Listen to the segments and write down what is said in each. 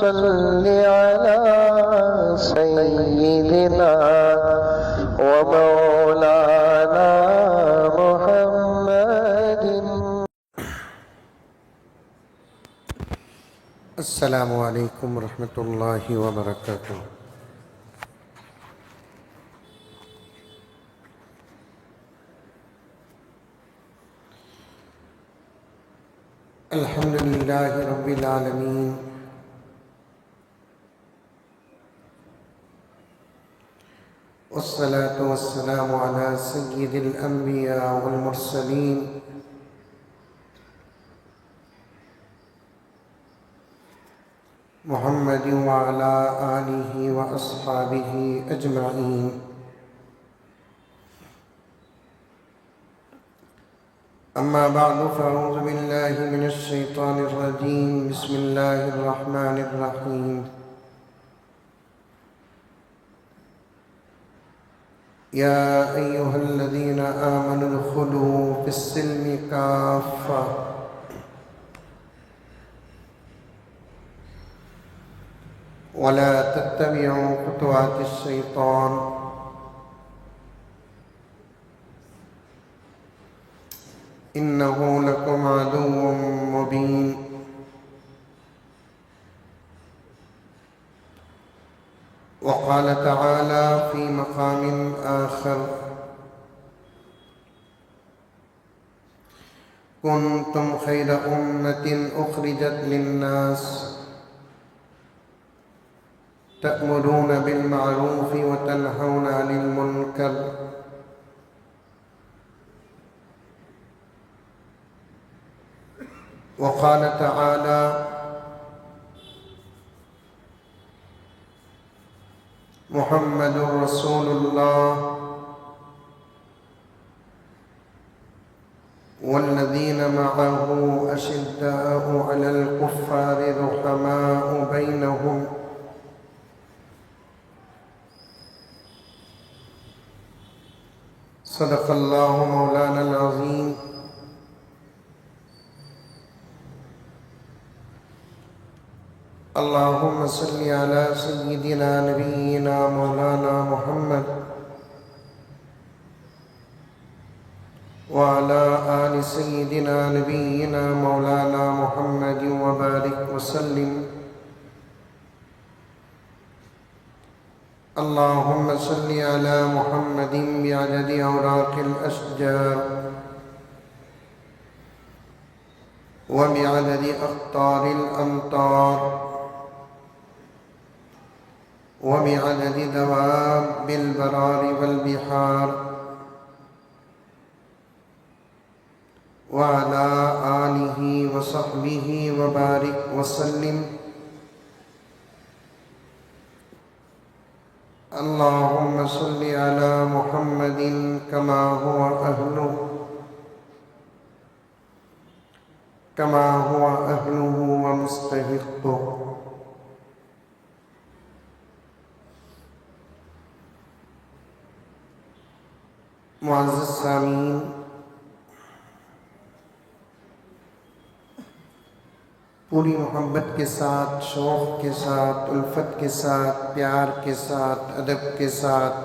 صل على سيدنا ومولانا محمد. السلام علیکم ورحمۃ اللہ وبرکاتہ. الحمد للہ رب العالمین والصلاة والسلام على سید الانبیاء والمرسلین محمد وعلى آلہ واصحابہ اجمعین. اما بعد فاعوذ باللہ من الشیطان الرجیم. بسم اللہ الرحمن الرحیم. یا ایہا الذین آمنوا ادخلوا فی السلم کافہ ولا تتبعوا خطوات الشیطان انہ لکم عدو مبین. وقال تعالی فی مقام آخر کنتم خیر امۃ اخرجت للناس تأمرون بالمعروف وتنہون عن المنکر وقال تعالی محمد رسول اللہ والذین معه اشداء علی الکفار رحماء بینہم صدق اللہ مولانا العظیم. اللہم صلی علی سیدنا نبینا مولانا محمد وعلی آل سیدنا نبینا مولانا محمد وبارک وسلم. اللہم صلی علی محمد بعدد اوراق الاشجار وبعدد اقطار الامطار وبعدد دواب البرار والبحار وعلى آلہ وصحبہ وبارک وسلم. اللہم صل علی محمد کما هو أهله ومستحقه. معزز سامعین، پوری محبت کے ساتھ، شوق کے ساتھ، الفت کے ساتھ، پیار کے ساتھ، ادب کے ساتھ،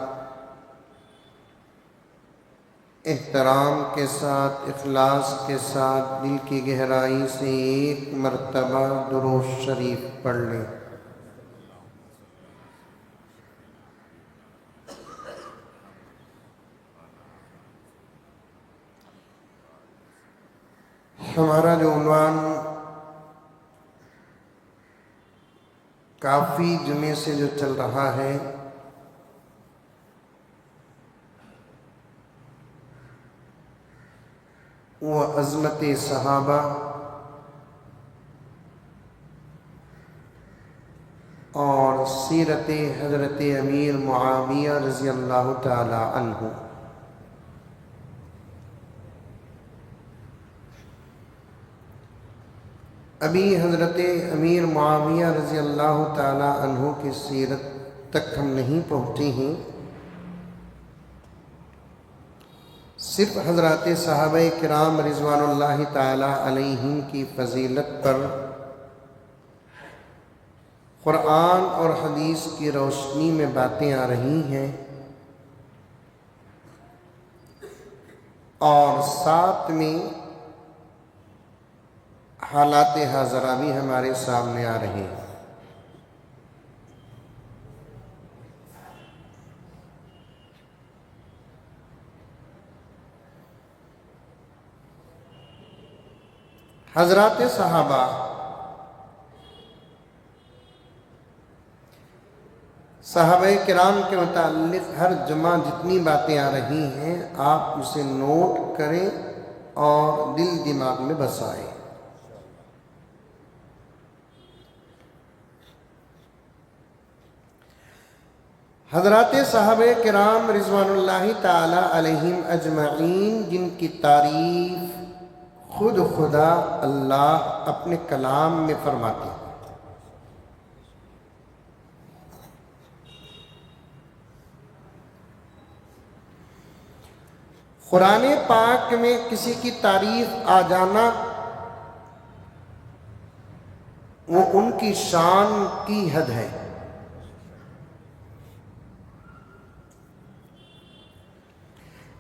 احترام کے ساتھ، اخلاص کے ساتھ، دل کی گہرائی سے ایک مرتبہ درود شریف پڑھ لیں. ہمارا جو عنوان کافی جمعے سے جو چل رہا ہے وہ عظمت صحابہ اور سیرت حضرت امیر معاویہ رضی اللہ تعالی عنہ. ابھی حضرت امیر معاویہ رضی اللہ تعالی عنہ کی سیرت تک ہم نہیں پہنچے ہیں. صرف حضرات صحابہ کرام رضوان اللہ تعالی علیہم کی فضیلت پر قرآن اور حدیث کی روشنی میں باتیں آ رہی ہیں، اور ساتھ میں حالات حاضرہ بھی ہمارے سامنے آ رہے ہیں۔ حضرات صحابہ، صحابہ کرام کے متعلق ہر جمعہ جتنی باتیں آ رہی ہیں آپ اسے نوٹ کریں اور دل دماغ میں بسائیں۔ حضرات صحابہ کرام رضوان اللہ تعالی علیہم اجمعین، جن کی تعریف خود خدا اللہ اپنے کلام میں فرماتے ہیں۔ قرآن پاک میں کسی کی تعریف آ جانا وہ ان کی شان کی حد ہے،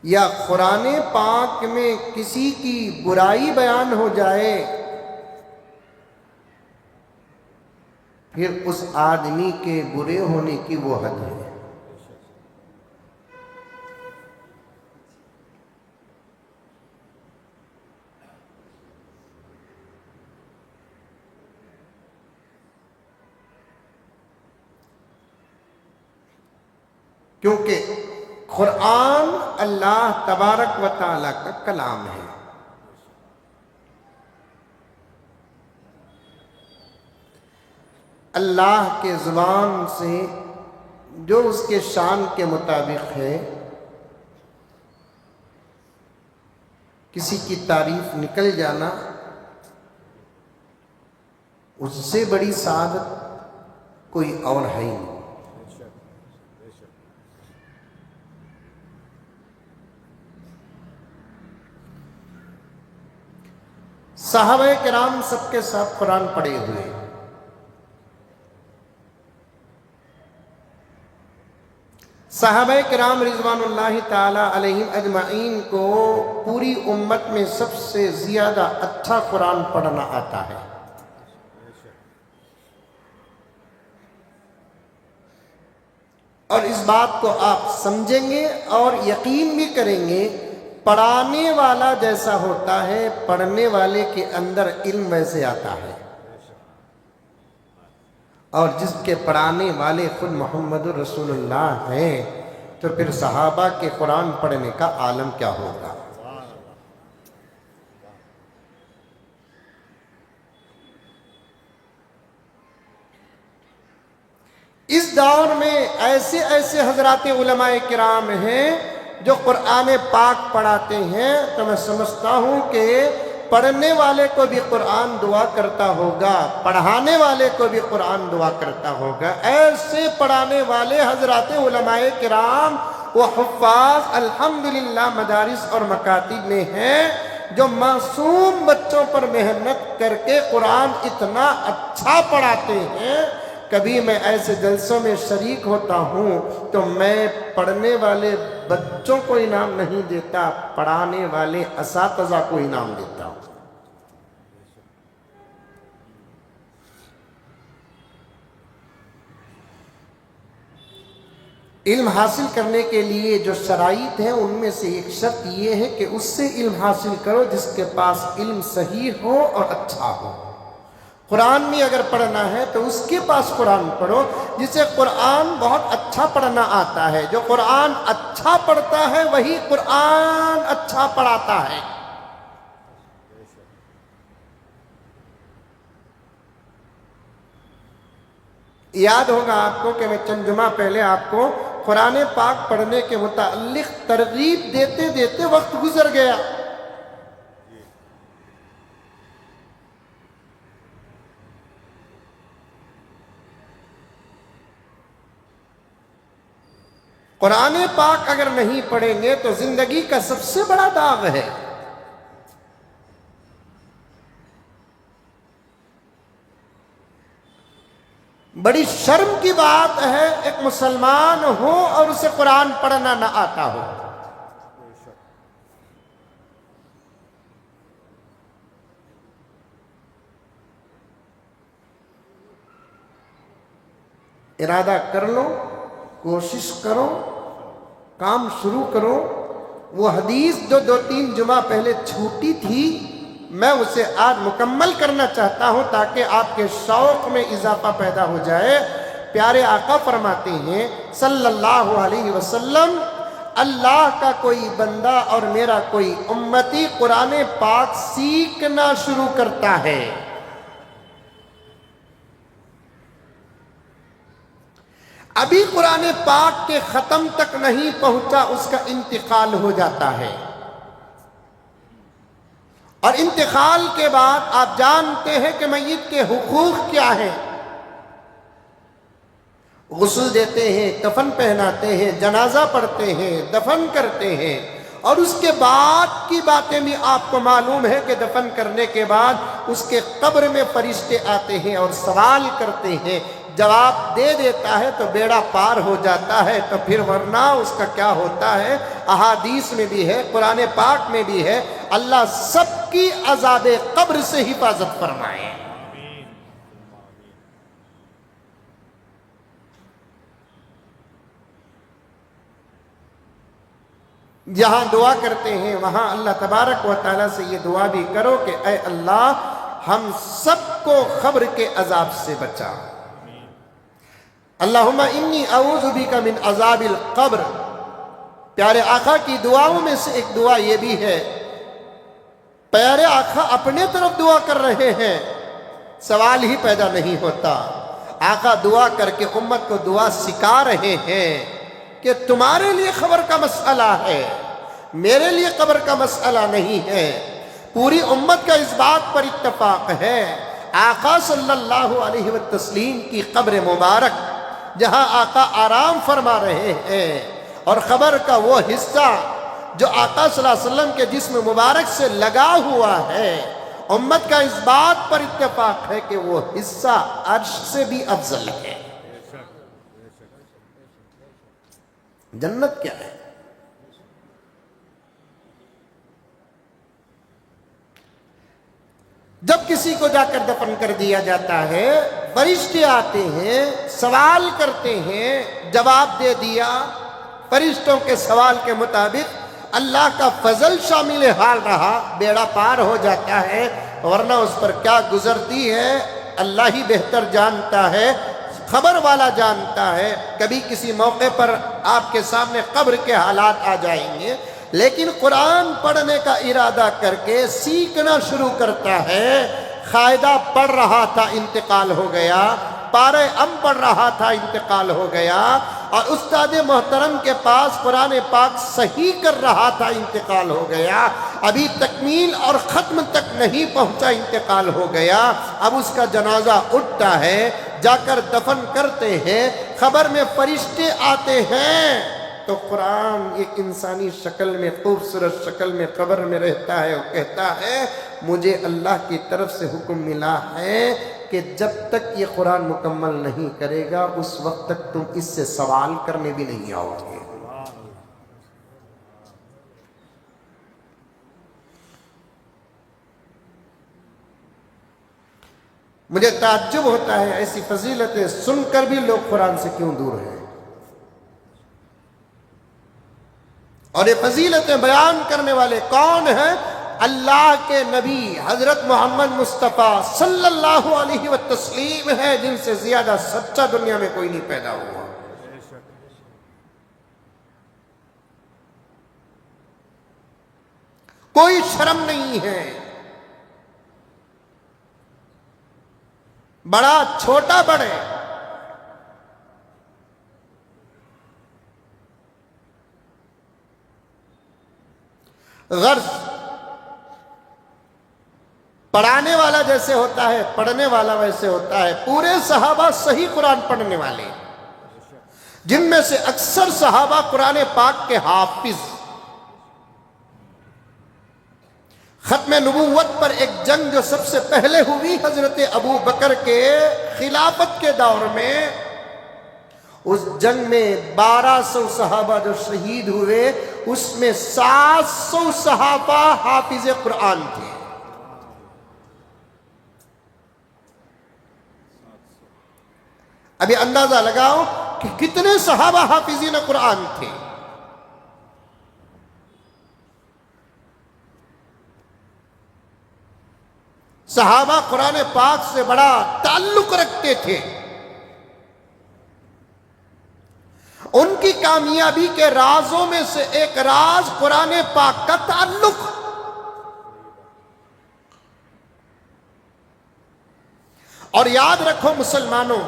یا قرآن پاک میں کسی کی برائی بیان ہو جائے پھر اس آدمی کے برے ہونے کی وہ حد ہے۔ کیونکہ قرآن اللہ تبارک و تعالیٰ کا کلام ہے۔ اللہ کے زبان سے جو اس کے شان کے مطابق ہے کسی کی تعریف نکل جانا، اس سے بڑی سعادت کوئی اور ہے ہی نہیں۔ صحابہ کرام سب کے ساتھ قرآن پڑھے ہوئے، صحابہ کرام رضوان اللہ تعالی علیہم اجمعین کو پوری امت میں سب سے زیادہ اچھا قرآن پڑھنا آتا ہے۔ اور اس بات کو آپ سمجھیں گے اور یقین بھی کریں گے، پڑھانے والا جیسا ہوتا ہے پڑھنے والے کے اندر علم ویسے آتا ہے، اور جس کے پڑھانے والے خود محمد رسول اللہ ہیں تو پھر صحابہ کے قرآن پڑھنے کا عالم کیا ہوگا۔ اس دور میں ایسے ایسے حضرات علماء کرام ہیں جو قرآن پاک پڑھاتے ہیں، تو میں سمجھتا ہوں کہ پڑھنے والے کو بھی قرآن دعا کرتا ہوگا، پڑھانے والے کو بھی قرآن دعا کرتا ہوگا۔ ایسے پڑھانے والے حضرات علماء کرام و حفاظ الحمدللہ مدارس اور مکاتب میں ہیں، جو معصوم بچوں پر محنت کر کے قرآن اتنا اچھا پڑھاتے ہیں۔ کبھی میں ایسے جلسوں میں شریک ہوتا ہوں تو میں پڑھنے والے بچوں کو انعام نہیں دیتا، پڑھانے والے اساتذہ کو انعام دیتا ہوں۔ علم حاصل کرنے کے لیے جو شرائط ہیں ان میں سے ایک شرط یہ ہے کہ اس سے علم حاصل کرو جس کے پاس علم صحیح ہو اور اچھا ہو۔ قرآن میں اگر پڑھنا ہے تو اس کے پاس قرآن پڑھو جسے قرآن بہت اچھا پڑھنا آتا ہے۔ جو قرآن اچھا پڑھتا ہے وہی قرآن اچھا پڑھاتا ہے۔ یاد ہوگا آپ کو کہ میں چند جمعہ پہلے آپ کو قرآن پاک پڑھنے کے متعلق ترغیب دیتے دیتے وقت گزر گیا۔ قرآن پاک اگر نہیں پڑھیں گے تو زندگی کا سب سے بڑا داغ ہے۔ بڑی شرم کی بات ہے ایک مسلمان ہو اور اسے قرآن پڑھنا نہ آتا ہو. ارادہ کر لو، کوشش کرو، کام شروع کرو. وہ حدیث جو 2-3 جمعہ پہلے چھوٹی تھی، میں اسے آج مکمل کرنا چاہتا ہوں تاکہ آپ کے شوق میں اضافہ پیدا ہو جائے. پیارے آقا فرماتے ہیں صلی اللہ علیہ وسلم، اللہ کا کوئی بندہ اور میرا کوئی امتی قرآن پاک سیکھنا شروع کرتا ہے، ابھی قرآن پاک کے ختم تک نہیں پہنچا، اس کا انتقال ہو جاتا ہے. اور انتقال کے بعد آپ جانتے ہیں کہ میت کے حقوق کیا ہیں. غسل دیتے ہیں، کفن پہناتے ہیں، جنازہ پڑھتے ہیں، دفن کرتے ہیں. اور اس کے بعد کی باتیں بھی آپ کو معلوم ہے کہ دفن کرنے کے بعد اس کے قبر میں فرشتے آتے ہیں اور سوال کرتے ہیں. جواب دے دیتا ہے تو بیڑا پار ہو جاتا ہے، تو پھر ورنہ اس کا کیا ہوتا ہے. احادیث میں بھی ہے، قرآن پاک میں بھی ہے. اللہ سب کی عذاب قبر سے حفاظت فرمائے. جہاں دعا کرتے ہیں وہاں اللہ تبارک و تعالیٰ سے یہ دعا بھی کرو کہ اے اللہ ہم سب کو قبر کے عذاب سے بچا. اللہم انی اعوذ بک من عذاب القبر. پیارے آقا کی دعاؤں میں سے ایک دعا یہ بھی ہے. پیارے آقا اپنے طرف دعا کر رہے ہیں، سوال ہی پیدا نہیں ہوتا. آقا دعا کر کے امت کو دعا سکھا رہے ہیں کہ تمہارے لیے قبر کا مسئلہ ہے، میرے لیے قبر کا مسئلہ نہیں ہے. پوری امت کا اس بات پر اتفاق ہے. آقا صلی اللہ علیہ وسلم کی قبر مبارک جہاں آقا آرام فرما رہے ہیں، اور قبر کا وہ حصہ جو آقا صلی اللہ علیہ وسلم کے جسم مبارک سے لگا ہوا ہے، امت کا اس بات پر اتفاق ہے کہ وہ حصہ عرش سے بھی افضل ہے. جنت کیا ہے؟ جب کسی کو جا کر دفن کر دیا جاتا ہے، فرشتے آتے ہیں، سوال کرتے ہیں، جواب دے دیا. فرشتوں کے سوال کے مطابق اللہ کا فضل شامل حال رہا، بیڑا پار ہو جاتا ہے. ورنہ اس پر کیا گزرتی ہے اللہ ہی بہتر جانتا ہے، خبر والا جانتا ہے. کبھی کسی موقع پر آپ کے سامنے قبر کے حالات آ جائیں گے، لیکن قرآن پڑھنے کا ارادہ کر کے سیکھنا شروع کرتا ہے. قاعدہ پڑھ رہا تھا، انتقال ہو گیا. پارہ ام پڑھ رہا تھا، انتقال ہو گیا. اور استاد محترم کے پاس قرآن پاک صحیح کر رہا تھا، انتقال ہو گیا. ابھی تکمیل اور ختم تک نہیں پہنچا، انتقال ہو گیا. اب اس کا جنازہ اٹھتا ہے، جا کر دفن کرتے ہیں. قبر میں فرشتے آتے ہیں تو قرآن ایک انسانی شکل میں، خوبصورت شکل میں قبر میں رہتا ہے اور کہتا ہے مجھے اللہ کی طرف سے حکم ملا ہے کہ جب تک یہ قرآن مکمل نہیں کرے گا اس وقت تک تم اس سے سوال کرنے بھی نہیں آؤ گے. مجھے تعجب ہوتا ہے ایسی فضیلتیں سن کر بھی لوگ قرآن سے کیوں دور ہیں. اور یہ فضیلتیں بیان کرنے والے کون ہیں؟ اللہ کے نبی حضرت محمد مصطفیٰ صلی اللہ علیہ وسلم ہے، جن سے زیادہ سچا دنیا میں کوئی نہیں پیدا ہوا. کوئی شرم نہیں ہے. بڑا چھوٹا بڑے، غرض پڑھانے والا جیسے ہوتا ہے پڑھنے والا ویسے ہوتا ہے. پورے صحابہ صحیح قرآن پڑھنے والے، جن میں سے اکثر صحابہ قرآن پاک کے حافظ. ختم نبوت پر ایک جنگ جو سب سے پہلے ہوئی حضرت ابو بکر کے خلافت کے دور میں، اس جنگ میں 1200 صحابہ جو شہید ہوئے، اس میں 700 صحابہ حافظ قرآن تھے۔ ابھی اندازہ لگاؤ کہ کتنے صحابہ حافظین قرآن تھے۔ صحابہ قرآن پاک سے بڑا تعلق رکھتے تھے۔ ان کی کامیابی کے رازوں میں سے ایک راز قرآن پاک کا تعلق۔ اور یاد رکھو مسلمانوں،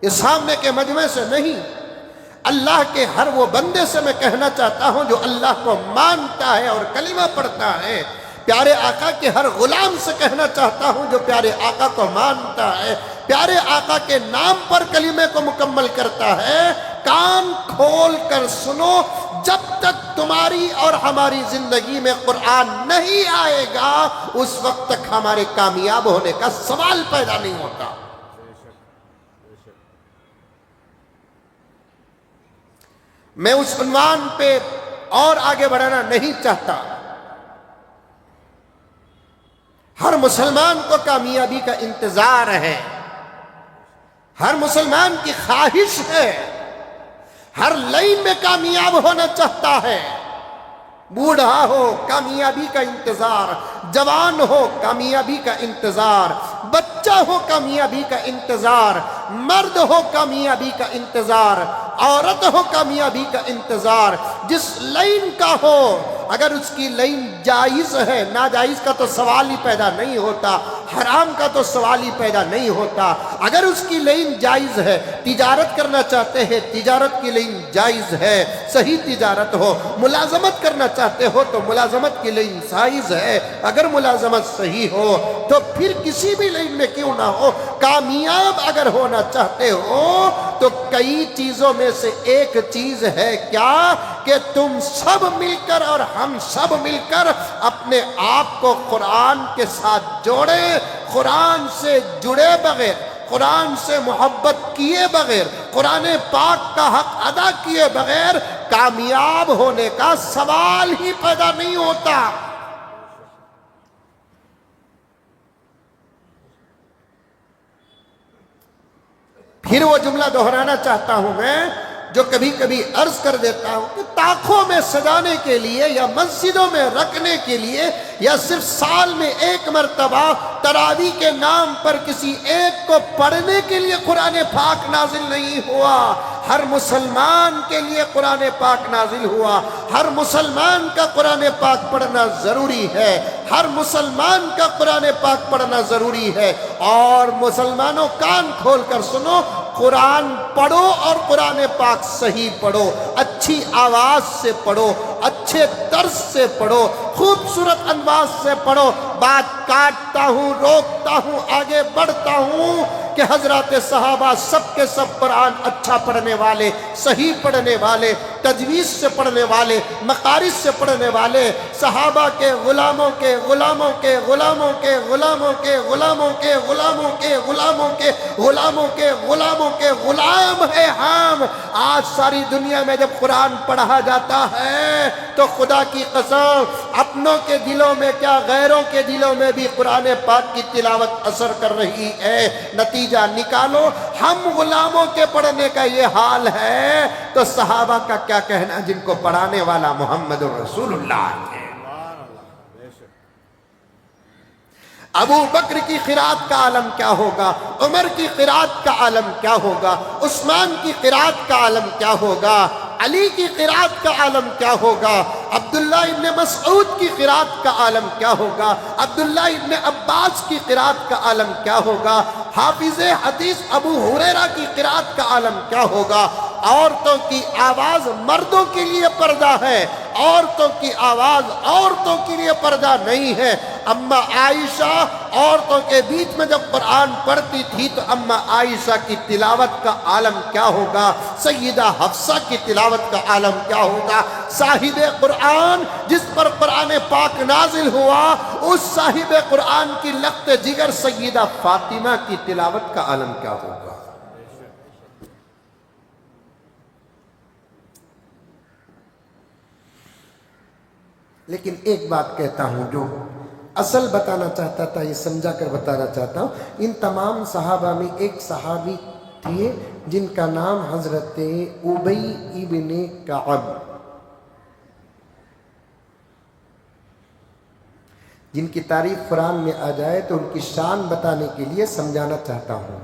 یہ سامنے کے مجمع سے نہیں، اللہ کے ہر وہ بندے سے میں کہنا چاہتا ہوں جو اللہ کو مانتا ہے اور کلمہ پڑھتا ہے، پیارے آقا کے ہر غلام سے کہنا چاہتا ہوں جو پیارے آقا کو مانتا ہے، پیارے آقا کے نام پر کلمے کو مکمل کرتا ہے، کان کھول کر سنو، جب تک تمہاری اور ہماری زندگی میں قرآن نہیں آئے گا اس وقت تک ہمارے کامیاب ہونے کا سوال پیدا نہیں ہوتا۔ میں اس عنوان پہ اور آگے بڑھانا نہیں چاہتا۔ ہر مسلمان کو کامیابی کا انتظار ہے، ہر مسلمان کی خواہش ہے، ہر لائن میں کامیاب ہونا چاہتا ہے۔ بوڑھا ہو کامیابی کا انتظار، جوان ہو کامیابی کا انتظار، بچہ ہو کامیابی کا انتظار، مرد ہو کامیابی کا انتظار، عورت ہو کامیابی کا انتظار، جس لائن کا ہو، اگر اس کی لائن جائز ہے، ناجائز کا تو سوال ہی پیدا نہیں ہوتا، حرام کا تو سوال ہی پیدا نہیں ہوتا۔ اگر اس کی لائن جائز ہے، تجارت کرنا چاہتے ہیں، تجارت کی لائن جائز ہے، صحیح تجارت ہو، ملازمت کرنا چاہتے ہو تو ملازمت کی لائن جائز ہے، اگر ملازمت صحیح ہو تو پھر کسی بھی لائن میں کیوں نہ ہو، کامیاب اگر ہونا چاہتے ہو تو کئی چیزوں میں سے ایک چیز ہے کیا کہ تم سب مل کر اور ہم سب مل کر اپنے آپ کو قرآن کے ساتھ جوڑیں، قرآن سے جڑے بغیر، قرآن سے محبت کیے بغیر، قرآن پاک کا حق ادا کیے بغیر کامیاب ہونے کا سوال ہی پیدا نہیں ہوتا۔ پھر وہ جملہ دہرانا چاہتا ہوں میں جو کبھی کبھی عرض کر دیتا ہوں کہ طاقوں میں سجانے کے لیے یا مسجدوں میں رکھنے کے لیے یا صرف سال میں ایک مرتبہ تراویح کے نام پر کسی ایک کو پڑھنے کے لیے قرآن پاک نازل نہیں ہوا، ہر مسلمان کے لیے قرآن پاک نازل ہوا، ہر مسلمان کا قرآن پاک پڑھنا ضروری ہے، ہر مسلمان کا قرآن پاک پڑھنا ضروری ہے۔ اور مسلمانوں کان کھول کر سنو، قرآن پڑھو اور قرآن پاک صحیح پڑھو، اچھی آواز سے پڑھو، اچھے طرز سے پڑھو، خوبصورت انداز سے پڑھو۔ بات کاٹتا ہوں، روکتا ہوں، آگے بڑھتا ہوں کہ حضرات صحابہ سب کے سب قرآن اچھا پڑھنے والے، صحیح پڑھنے والے، تجویز سے پڑھنے والے، مقارج سے پڑھنے والے، صحابہ کے غلاموں کے غلاموں کے غلاموں کے غلاموں کے غلاموں کے غلاموں کے غلاموں کے غلاموں کے غلاموں کے غلام ہے ہم۔ آج ساری دنیا میں جب قرآن پڑھا جاتا ہے تو خدا کی قسم اپنوں کے دلوں میں کیا غیروں کے دلوں میں بھی قرآن پاک کی تلاوت اثر کر رہی ہے۔ نتیجہ نکالو، ہم غلاموں کے پڑھنے کا یہ حال ہے تو صحابہ کا کیا کہنا جن کو پڑھانے والا محمد رسول اللہ ہے۔ ابو بکر کی قرات کا عالم کیا ہوگا، عمر کی قرات کا عالم کیا ہوگا، عثمان کی قرات کا عالم کیا ہوگا، علی کی قرات کا عالم کیا ہوگا، عبداللہ ابن مسعود کی قرات کا عالم کیا ہوگا، عبداللہ ابن عباس کی قرات کا عالم کیا ہوگا، حافظ حدیث ابو ہریرہ کی قرات کا عالم کیا ہوگا۔ عورتوں کی آواز مردوں کے لیے پردہ ہے، عورتوں کی آواز عورتوں کے لیے پردہ نہیں ہے۔ اما عائشہ عورتوں کے بیچ میں جب قرآن پڑھتی تھی تو اما عائشہ کی تلاوت کا عالم کیا ہوگا، سیدہ حفصہ کی تلاوت کا عالم کیا ہوگا، صاحب قرآن جس پر قرآن پاک نازل ہوا اس صاحب قرآن کی لخت جگر سیدہ فاطمہ کی تلاوت کا عالم کیا ہوگا۔ لیکن ایک بات کہتا ہوں، جو اصل بتانا چاہتا تھا یہ سمجھا کر بتانا چاہتا ہوں۔ ان تمام صحابہ میں ایک صحابی تھے جن کا نام حضرت ابی ابن کعب، جن کی تعریف قرآن میں آ جائے تو ان کی شان بتانے کے لیے سمجھانا چاہتا ہوں۔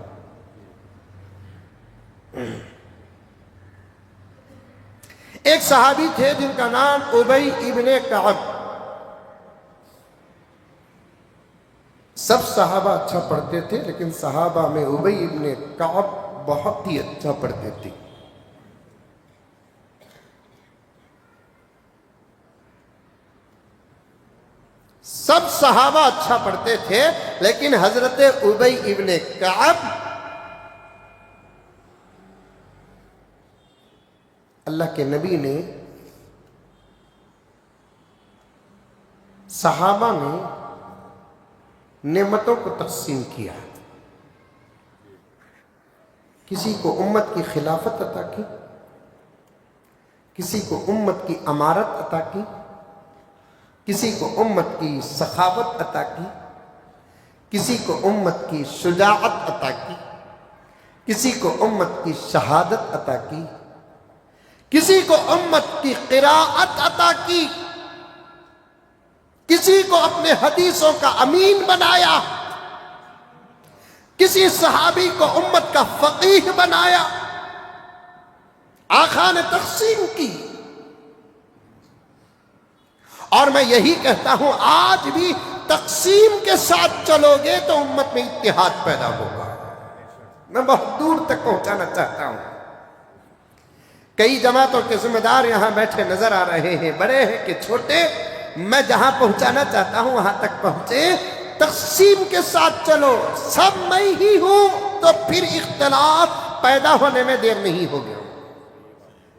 ایک صحابی تھے جن کا نام ابی ابن کعب۔ سب صحابہ اچھا پڑھتے تھے لیکن صحابہ میں ابی ابن کعب بہت ہی اچھا پڑھتے تھے۔ سب صحابہ اچھا پڑھتے تھے لیکن حضرت ابی ابن کعب اللہ کے نبی نے صحابہ میں نعمتوں کو تقسیم کیا، کسی کو امت کی خلافت عطا کی، کسی کو امت کی امارت عطا کی، کسی کو امت کی سخاوت عطا کی، کسی کو امت کی شجاعت عطا کی، کسی کو امت کی شہادت عطا کی، کسی کو امت کی قراءت عطا کی، کسی کو اپنے حدیثوں کا امین بنایا، کسی صحابی کو امت کا فقیہ بنایا۔ آقا نے تقسیم کی، اور میں یہی کہتا ہوں آج بھی تقسیم کے ساتھ چلو گے تو امت میں اتحاد پیدا ہوگا۔ میں بہت دور تک پہنچانا چاہتا ہوں۔ کئی جماعتوں کے ذمہ دار یہاں بیٹھے نظر آ رہے ہیں، بڑے ہیں کہ چھوٹے، میں جہاں پہنچانا چاہتا ہوں وہاں تک پہنچے۔ تقسیم کے ساتھ چلو، سب میں ہی ہوں تو پھر اختلاف پیدا ہونے میں دیر نہیں ہوگی۔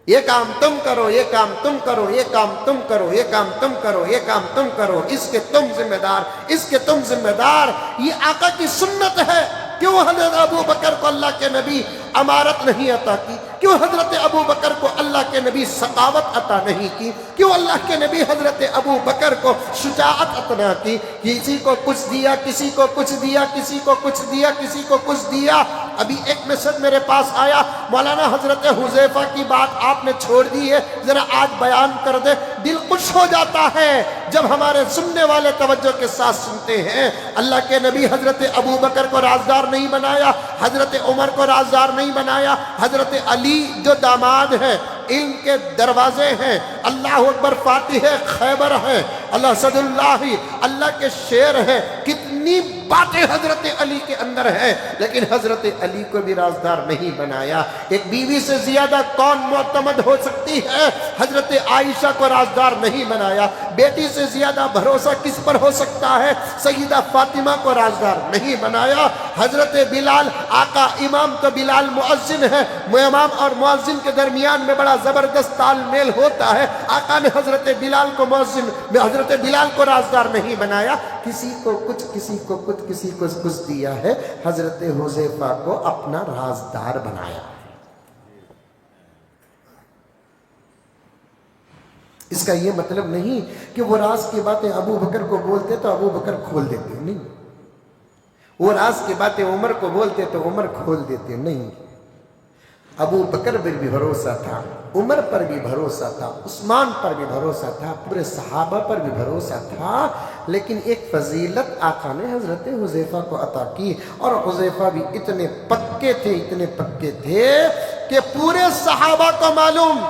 یہ کام تم کرو، یہ کام تم کرو، یہ کام تم کرو، یہ کام تم کرو، یہ کام تم کرو، اس کے تم ذمہ دار، اس کے تم ذمہ دار۔ یہ آقا کی سنت ہے۔ کیوں حضرت ابو بکر کو اللہ کے نبی امارت نہیں عطا کی؟ کیوں حضرت ابو بکر کو اللہ کے نبی سخاوت عطا نہیں کی؟ کیوں اللہ کے نبی حضرت ابو بکر کو شجاعت عطا کی؟ کسی کو کچھ دیا، کسی کو کچھ دیا، کسی کو کچھ دیا، کسی کو کچھ دیا۔ ابھی ایک میسج میرے پاس آیا، مولانا حضرت حذیفہ کی بات آپ نے چھوڑ دی ہے، ذرا آج بیان کر دے۔ دل خوش ہو جاتا ہے جب ہمارے سننے والے توجہ کے ساتھ سنتے ہیں۔ اللہ کے نبی حضرت ابو بکر کو رازدار نہیں بنایا، حضرت عمر کو رازدار نہیں بنایا، حضرت علی جو داماد ہیں، علم کے دروازے ہیں، اللہ اکبر، فاتح خیبر ہیں، اللہ صد اللہ، اللہ کے شیر ہیں، کتنی باتیں حضرت علی کے اندر ہیں، لیکن حضرت علی کو بھی رازدار نہیں بنایا۔ ایک بیوی سے زیادہ کون معتمد ہو سکتی ہے؟ حضرت عائشہ کو رازدار نہیں بنایا۔ بیٹی سے زیادہ بھروسہ کس پر ہو سکتا ہے؟ سیدہ فاطمہ کو رازدار نہیں بنایا۔ حضرت بلال، آقا امام تو بلال مؤذن ہے، امام اور مؤذن کے درمیان میں بڑا زبردست تال میل ہوتا ہے، آقا نے حضرت بلال کو مؤذن، حضرت بلال کو رازدار نہیں بنایا۔ کسی کو کچھ، کسی کو کچھ، کسی کو کچھ دیا ہے، حضرت حذیفہ کو اپنا رازدار بنایا۔ اس کا یہ مطلب نہیں کہ وہ راز کی باتیں ابو بکر کو بولتے تو ابو بکر کھول دیتے، نہیں۔ وہ راز کی باتیں عمر کو بولتے تو عمر کھول دیتے، نہیں۔ ابو بکر پر بھی بھروسہ تھا، عمر پر بھی بھروسہ تھا، عثمان پر بھی بھروسہ تھا، پورے صحابہ پر بھی بھروسہ تھا، لیکن ایک فضیلت آقا نے حضرت حذیفہ کو عطا کی، اور حذیفہ بھی اتنے پکے تھے، اتنے پکے تھے کہ پورے صحابہ کو معلوم،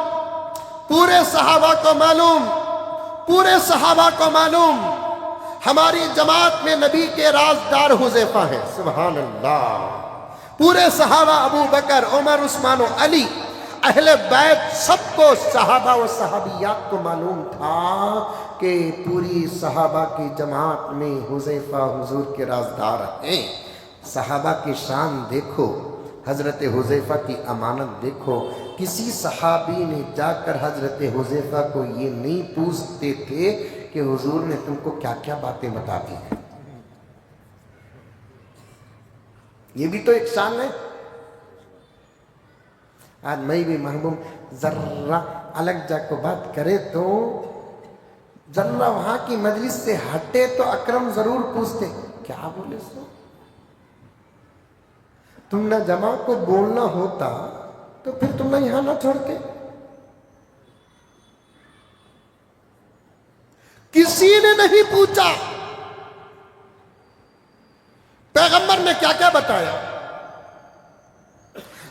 پورے صحابہ کو معلوم، پورے صحابہ کو معلوم، ہماری جماعت میں نبی کے رازدار حذیفہ ہیں، سبحان اللہ۔ پورے صحابہ ابو بکر، عمر، عثمان و علی، اہل بیت سب کو، صحابہ و صحابیات کو معلوم تھا کہ پوری صحابہ کی جماعت میں حذیفہ حضور کے رازدار ہیں۔ صحابہ کی شان دیکھو، حضرت حذیفہ کی امانت دیکھو۔ کسی صحابی نے جا کر حضرت حذیفہ کو یہ نہیں پوچھتے تھے کہ حضور نے تم کو کیا کیا باتیں بتا دی ہیں۔ یہ بھی تو ایک شان ہے۔ آج میں بھی محبوب ذرہ الگ جا کو بات کرے تو ذرہ وہاں کی مجلس سے ہٹے تو اکرم ضرور پوچھتے کیا بولے سو؟ تم نہ جماع کو بولنا ہوتا تو پھر تم نہ یہاں نہ چھوڑتے۔ کسی نے نہیں پوچھا پیغمبر نے کیا کیا بتایا۔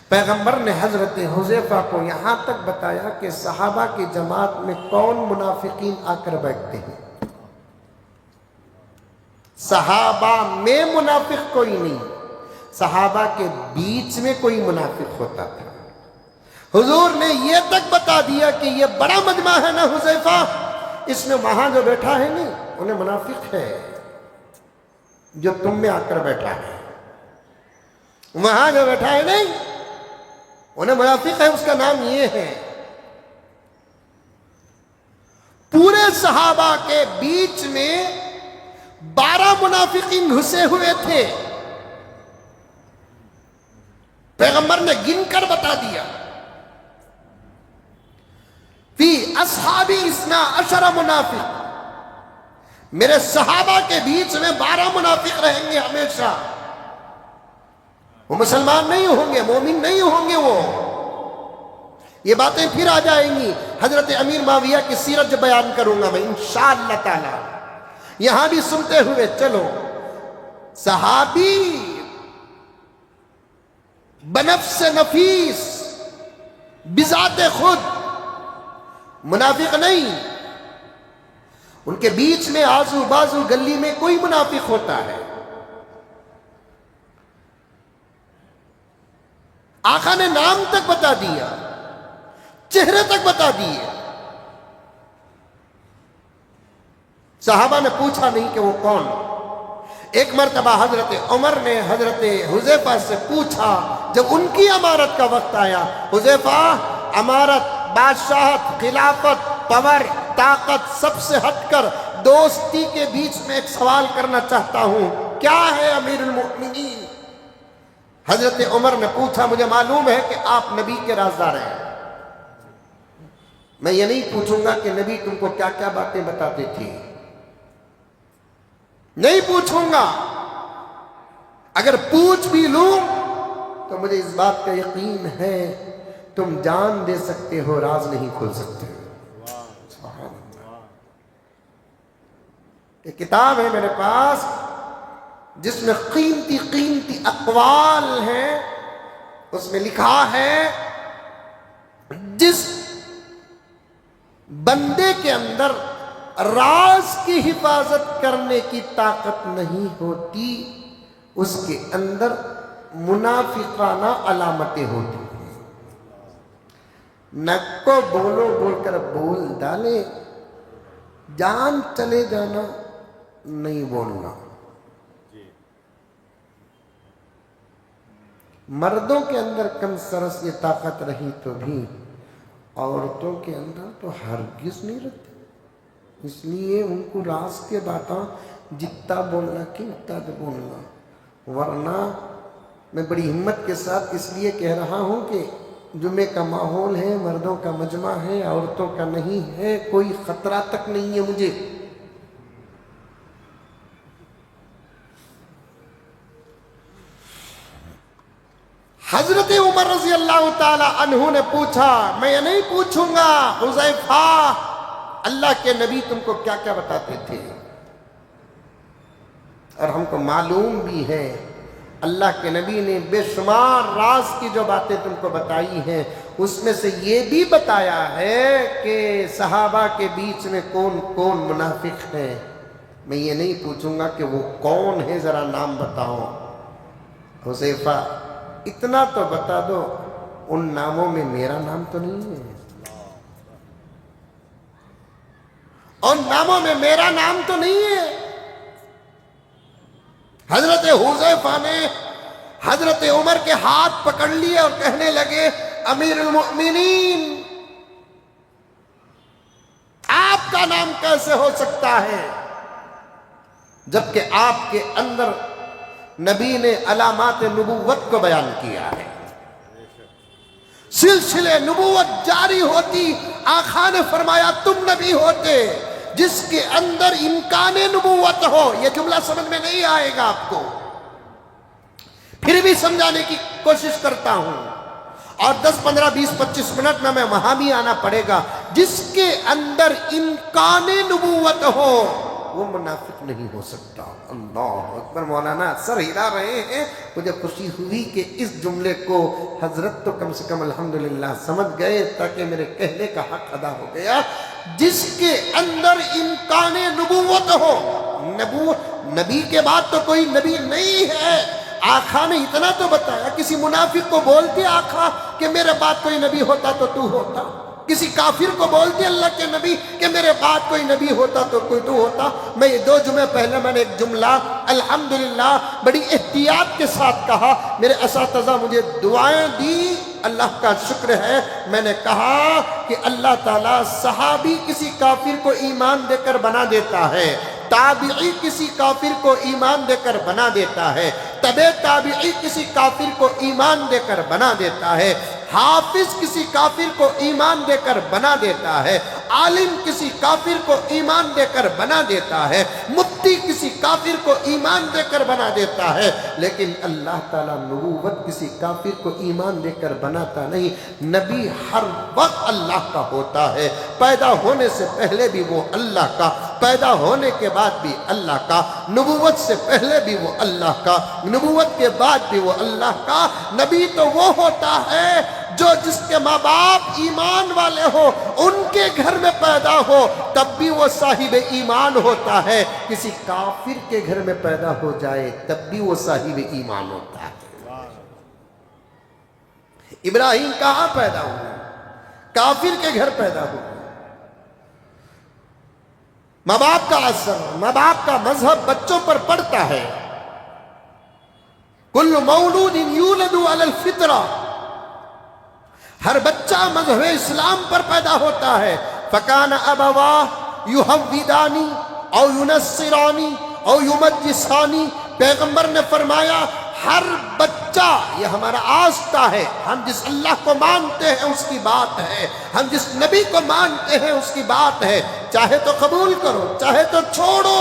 پیغمبر نے حضرت حذیفہ کو یہاں تک بتایا کہ صحابہ کی جماعت میں کون منافقین آ کر بیٹھتے ہیں۔ صحابہ میں منافق کوئی نہیں، صحابہ کے بیچ میں کوئی منافق ہوتا تھا۔ حضور نے یہ تک بتا دیا کہ یہ بڑا مجمع ہے نا حذیفہ، اس میں وہاں جو بیٹھا ہے نہیں انہیں منافق ہے، جو تم میں آ کر بیٹھا ہے وہاں جو بیٹھا ہے نہیں انہیں منافق ہے، اس کا نام یہ ہے۔ پورے صحابہ کے بیچ میں 12 منافقین گھسے ہوئے تھے، پیغمبر نے گن کر بتا دیا فی اصحابی 12 منافق، میرے صحابہ کے بیچ میں 12 منافق رہیں گے ہمیشہ۔ وہ مسلمان نہیں ہوں گے، مومن نہیں ہوں گے، وہ یہ باتیں پھر آ جائیں گی۔ حضرت امیر معاویہ کی سیرت جب بیان کروں گا میں انشاءاللہ تعالی، یہاں بھی سنتے ہوئے چلو۔ صحابی بنفس نفیس بذات خود منافق نہیں، ان کے بیچ میں آزو بازو گلی میں کوئی منافق ہوتا ہے۔ آقا نے نام تک بتا دیا، چہرے تک بتا دیے۔ صحابہ نے پوچھا نہیں کہ وہ کون۔ ایک مرتبہ حضرت عمر نے حضرت حذیفہ سے پوچھا جب ان کی امارت کا وقت آیا، حذیفہ امارت، بادشاہت، خلافت، پاور، طاقت سب سے ہٹ کر دوستی کے بیچ میں ایک سوال کرنا چاہتا ہوں، کیا ہے امیر المؤمنین؟ حضرت عمر نے پوچھا مجھے معلوم ہے کہ آپ نبی کے رازدار ہیں، میں یہ نہیں پوچھوں گا کہ نبی تم کو کیا کیا باتیں بتاتے تھے، نہیں پوچھوں گا۔ اگر پوچھ بھی لوں تو مجھے اس بات کا یقین ہے تم جان دے سکتے ہو، راز نہیں کھول سکتے۔ ایک کتاب ہے میرے پاس جس میں قیمتی قیمتی اقوال ہیں، اس میں لکھا ہے جس بندے کے اندر راز کی حفاظت کرنے کی طاقت نہیں ہوتی، اس کے اندر منافقانہ علامتیں ہوتی ہیں۔ نک کو بولو بول کر بول ڈالے، جان چلے جانا نہیں بولنا۔ مردوں کے اندر کم سرس یہ طاقت رہی تو بھی عورتوں کے اندر تو ہرگز نہیں رہتی، اس لیے ان کو راز کے باتاں جتنا بولنا کہ اتنا بولنا۔ ورنہ میں بڑی ہمت کے ساتھ اس لیے کہہ رہا ہوں کہ جمعے کا ماحول ہے، مردوں کا مجمع ہے، عورتوں کا نہیں ہے، کوئی خطرہ تک نہیں ہے مجھے۔ حضرت عمر رضی اللہ تعالی عنہ نے پوچھا، میں یہ نہیں پوچھوں گا حذیفہ اللہ کے نبی تم کو کیا کیا بتاتے تھے، اور ہم کو معلوم بھی ہے اللہ کے نبی نے بے شمار راز کی جو باتیں تم کو بتائی ہیں، اس میں سے یہ بھی بتایا ہے کہ صحابہ کے بیچ میں کون کون منافق ہیں۔ میں یہ نہیں پوچھوں گا کہ وہ کون ہے، ذرا نام بتاؤ۔ حذیفہ اتنا تو بتا دو ان ناموں میں میرا نام تو نہیں ہے، ان ناموں میں میرا نام تو نہیں ہے۔ حضرت حذیفہ نے حضرت عمر کے ہاتھ پکڑ لیے اور کہنے لگے امیر المؤمنین آپ کا نام کیسے ہو سکتا ہے جبکہ آپ کے اندر نبی نے علامات نبوت کو بیان کیا ہے، سلسلے نبوت جاری ہوتی۔ آقا نے فرمایا تم نبی ہوتے جس کے اندر امکان نبوت ہو۔ یہ جملہ سمجھ میں نہیں آئے گا آپ کو، پھر بھی سمجھانے کی کوشش کرتا ہوں، اور 10 15 20 25 منٹ میں وہاں بھی آنا پڑے گا۔ جس کے اندر امکان نبوت ہو وہ منافق نہیں ہو سکتا۔ اللہ اکبر۔ مولانا سر ہلا رہے ہیں، مجھے خوشی ہوئی کہ اس جملے کو حضرت تو کم سے کم الحمدللہ سمجھ گئے، تاکہ میرے کہنے کا حق ادا ہو گیا۔ جس کے اندر امکان نبوت ہو، نبی کے بعد تو کوئی نبی نہیں ہے۔ آقا نے اتنا تو بتایا، کسی منافق کو بولتے آقا کہ میرے بعد کوئی نبی ہوتا تو تو ہوتا، کسی کافر کو بولتے اللہ کے نبی کہ میرے بعد کوئی نبی ہوتا تو کوئی تو ہوتا۔ میں یہ 2 جمعے پہلے میں نے ایک جملہ الحمدللہ بڑی احتیاط کے ساتھ کہا، میرے اساتذہ مجھے دعائیں دی، اللہ کا شکر ہے۔ میں نے کہا کہ اللہ تعالیٰ صحابی کسی کافر کو ایمان دے کر بنا دیتا ہے، تابعی کسی کافر کو ایمان دے کر بنا دیتا ہے، تبع تابعی کسی کافر کو ایمان دے کر بنا دیتا ہے، حافظ کسی کافر کو ایمان دے کر بنا دیتا ہے، عالم کسی کافر کو ایمان دے کر بنا دیتا ہے، مفتی کسی کافر کو ایمان دے کر بنا دیتا ہے، لیکن اللہ تعالیٰ نبوت کسی کافر کو ایمان دے کر بناتا نہیں۔ نبی ہر وقت اللہ کا ہوتا ہے، پیدا ہونے سے پہلے بھی وہ اللہ کا، پیدا ہونے کے بعد بھی اللہ کا، نبوت سے پہلے بھی وہ اللہ کا، نبوت کے بعد بھی وہ اللہ کا۔ نبی تو وہ ہوتا ہے جو جس کے ماں باپ ایمان والے ہو، ان کے گھر میں پیدا ہو تب بھی وہ صاحب ایمان ہوتا ہے، کسی کافر کے گھر میں پیدا ہو جائے تب بھی وہ صاحب ایمان ہوتا ہے۔ ابراہیم کہاں پیدا ہوئے؟ کافر کے گھر پیدا ہوئے۔ ماں باپ کا اثر، ماں باپ کا مذہب بچوں پر پڑتا ہے۔ کل مولود یولد علی الفطرہ، ہر بچہ مذہب اسلام پر پیدا ہوتا ہے۔ فکان ابواہ یحودانی او ینصرانی او یمجسانی، پیغمبر نے فرمایا ہر بچہ، یہ ہمارا آستہ ہے، ہم جس اللہ کو مانتے ہیں اس کی بات ہے، ہم جس نبی کو مانتے ہیں اس کی بات ہے، چاہے تو قبول کرو چاہے تو چھوڑو۔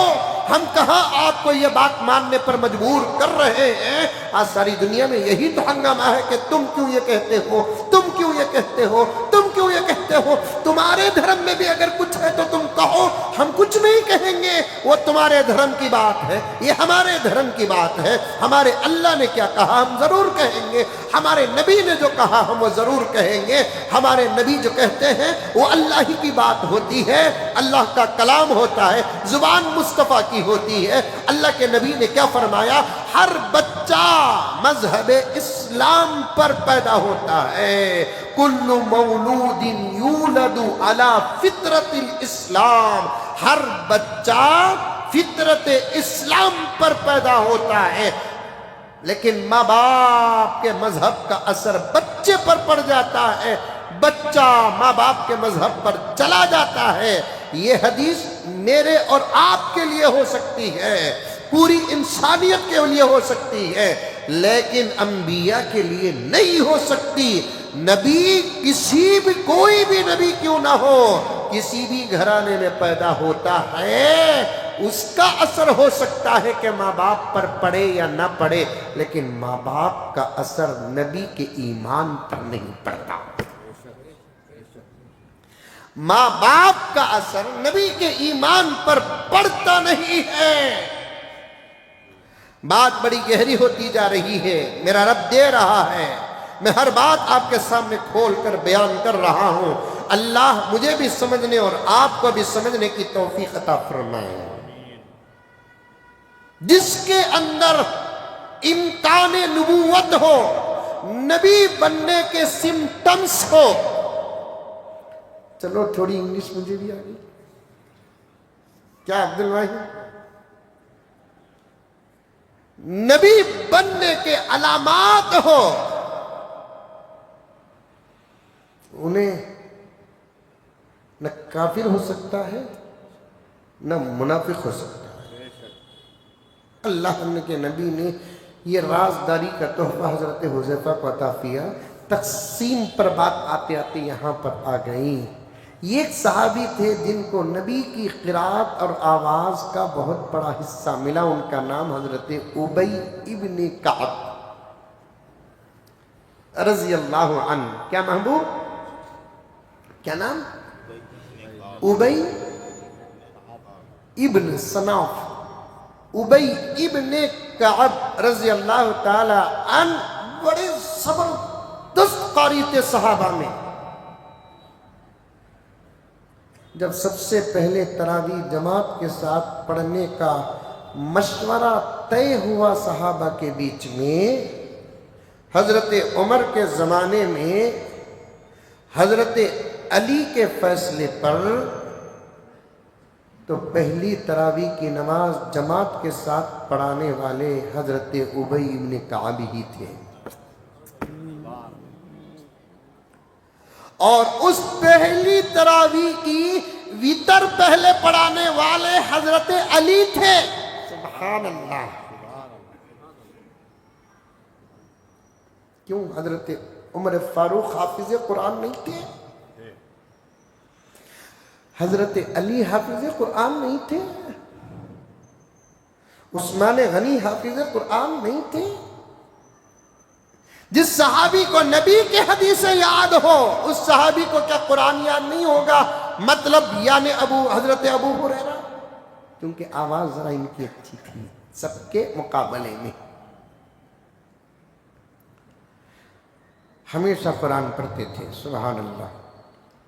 ہم کہاں آپ کو یہ بات ماننے پر مجبور کر رہے ہیں؟ آج ساری دنیا میں یہی تو ہنگامہ ہے کہ تم کیوں یہ کہتے ہو، تم کیوں یہ کہتے ہو، تم کیوں یہ کہتے ہو۔ تمہارے دھرم میں بھی اگر کچھ ہے تو تم کہو، ہم کچھ نہیں کہیں گے، وہ تمہارے دھرم کی بات ہے، یہ ہمارے دھرم کی بات ہے۔ ہمارے اللہ نے کیا کہا ہم ضرور کہیں گے، ہمارے نبی نے جو کہا ہم وہ ضرور کہیں گے۔ ہمارے نبی جو کہتے ہیں وہ اللہ ہی کی بات ہوتی ہے، اللہ کا کلام ہوتا ہے، زبان مصطفیٰ کی ہوتی ہے۔ اللہ کے نبی نے کیا فرمایا؟ ہر بچہ مذہب اسلام پر پیدا ہوتا ہے۔ کل مولود یولد علی فطرت الاسلام، ہر بچہ فطرت اسلام پر پیدا ہوتا ہے، لیکن ماں باپ کے مذہب کا اثر بچے پر پڑ جاتا ہے، بچہ ماں باپ کے مذہب پر چلا جاتا ہے۔ یہ حدیث میرے اور آپ کے لیے ہو سکتی ہے، پوری انسانیت کے لیے ہو سکتی ہے، لیکن انبیاء کے لیے نہیں ہو سکتی۔ نبی کسی بھی، کوئی بھی نبی کیوں نہ ہو، کسی بھی گھرانے میں پیدا ہوتا ہے، اس کا اثر ہو سکتا ہے کہ ماں باپ پر پڑے یا نہ پڑے، لیکن ماں باپ کا اثر نبی کے ایمان پر نہیں پڑتا۔ ماں باپ کا اثر نبی کے ایمان پر پڑتا نہیں ہے۔ بات بڑی گہری ہوتی جا رہی ہے، میرا رب دے رہا ہے، میں ہر بات آپ کے سامنے کھول کر بیان کر رہا ہوں۔ اللہ مجھے بھی سمجھنے اور آپ کو بھی سمجھنے کی توفیق عطا فرمائے۔ جس کے اندر امکان نبوت ہو، نبی بننے کے سمٹمز کو، چلو تھوڑی انگلش مجھے بھی آ گئی کیا عبد الواحد، نبی بننے کے علامات ہو، انہیں نہ کافر ہو سکتا ہے نہ منافق ہو سکتا ہے۔ اللہ کے نبی نے یہ رازداری کا تحفہ حضرت حذیفہ کو عطا کیا۔ تقسیم پر بات آتے آتے یہاں پر آ گئی۔ یہ ایک صحابی تھے جن کو نبی کی قرات اور آواز کا بہت بڑا حصہ ملا، ان کا نام حضرت ابی ابن کعب رضی اللہ عنہ۔ کیا محبوب، کیا نام؟ ابی ابن صناف، ابی ابن کعب رضی اللہ تعالی عنہ، بڑے زبردست قاری تھے صحابہ میں۔ جب سب سے پہلے تراویح جماعت کے ساتھ پڑھنے کا مشورہ طے ہوا صحابہ کے بیچ میں، حضرت عمر کے زمانے میں حضرت علی کے فیصلے پر تو پہلی تراویح کی نماز جماعت کے ساتھ پڑھانے والے حضرت ابی بن کعب ہی تھے، اور اس پہلی تراویح کی وتر پہلے پڑھانے والے حضرت علی تھے۔ سبحان اللہ! کیوں حضرت عمر فاروق حافظ قرآن نہیں تھے؟ حضرت علی حافظ قرآن نہیں تھے؟ عثمان غنی حافظ قرآن نہیں تھے؟ جس صحابی کو نبی کے حدیثیں یاد ہو، اس صحابی کو کیا قرآن یاد نہیں ہوگا؟ مطلب یعنی حضرت ابو ہریرہ، کیونکہ آواز ذرا ان کی اچھی تھی سب کے مقابلے میں، ہمیشہ قرآن پڑھتے تھے۔ سبحان اللہ!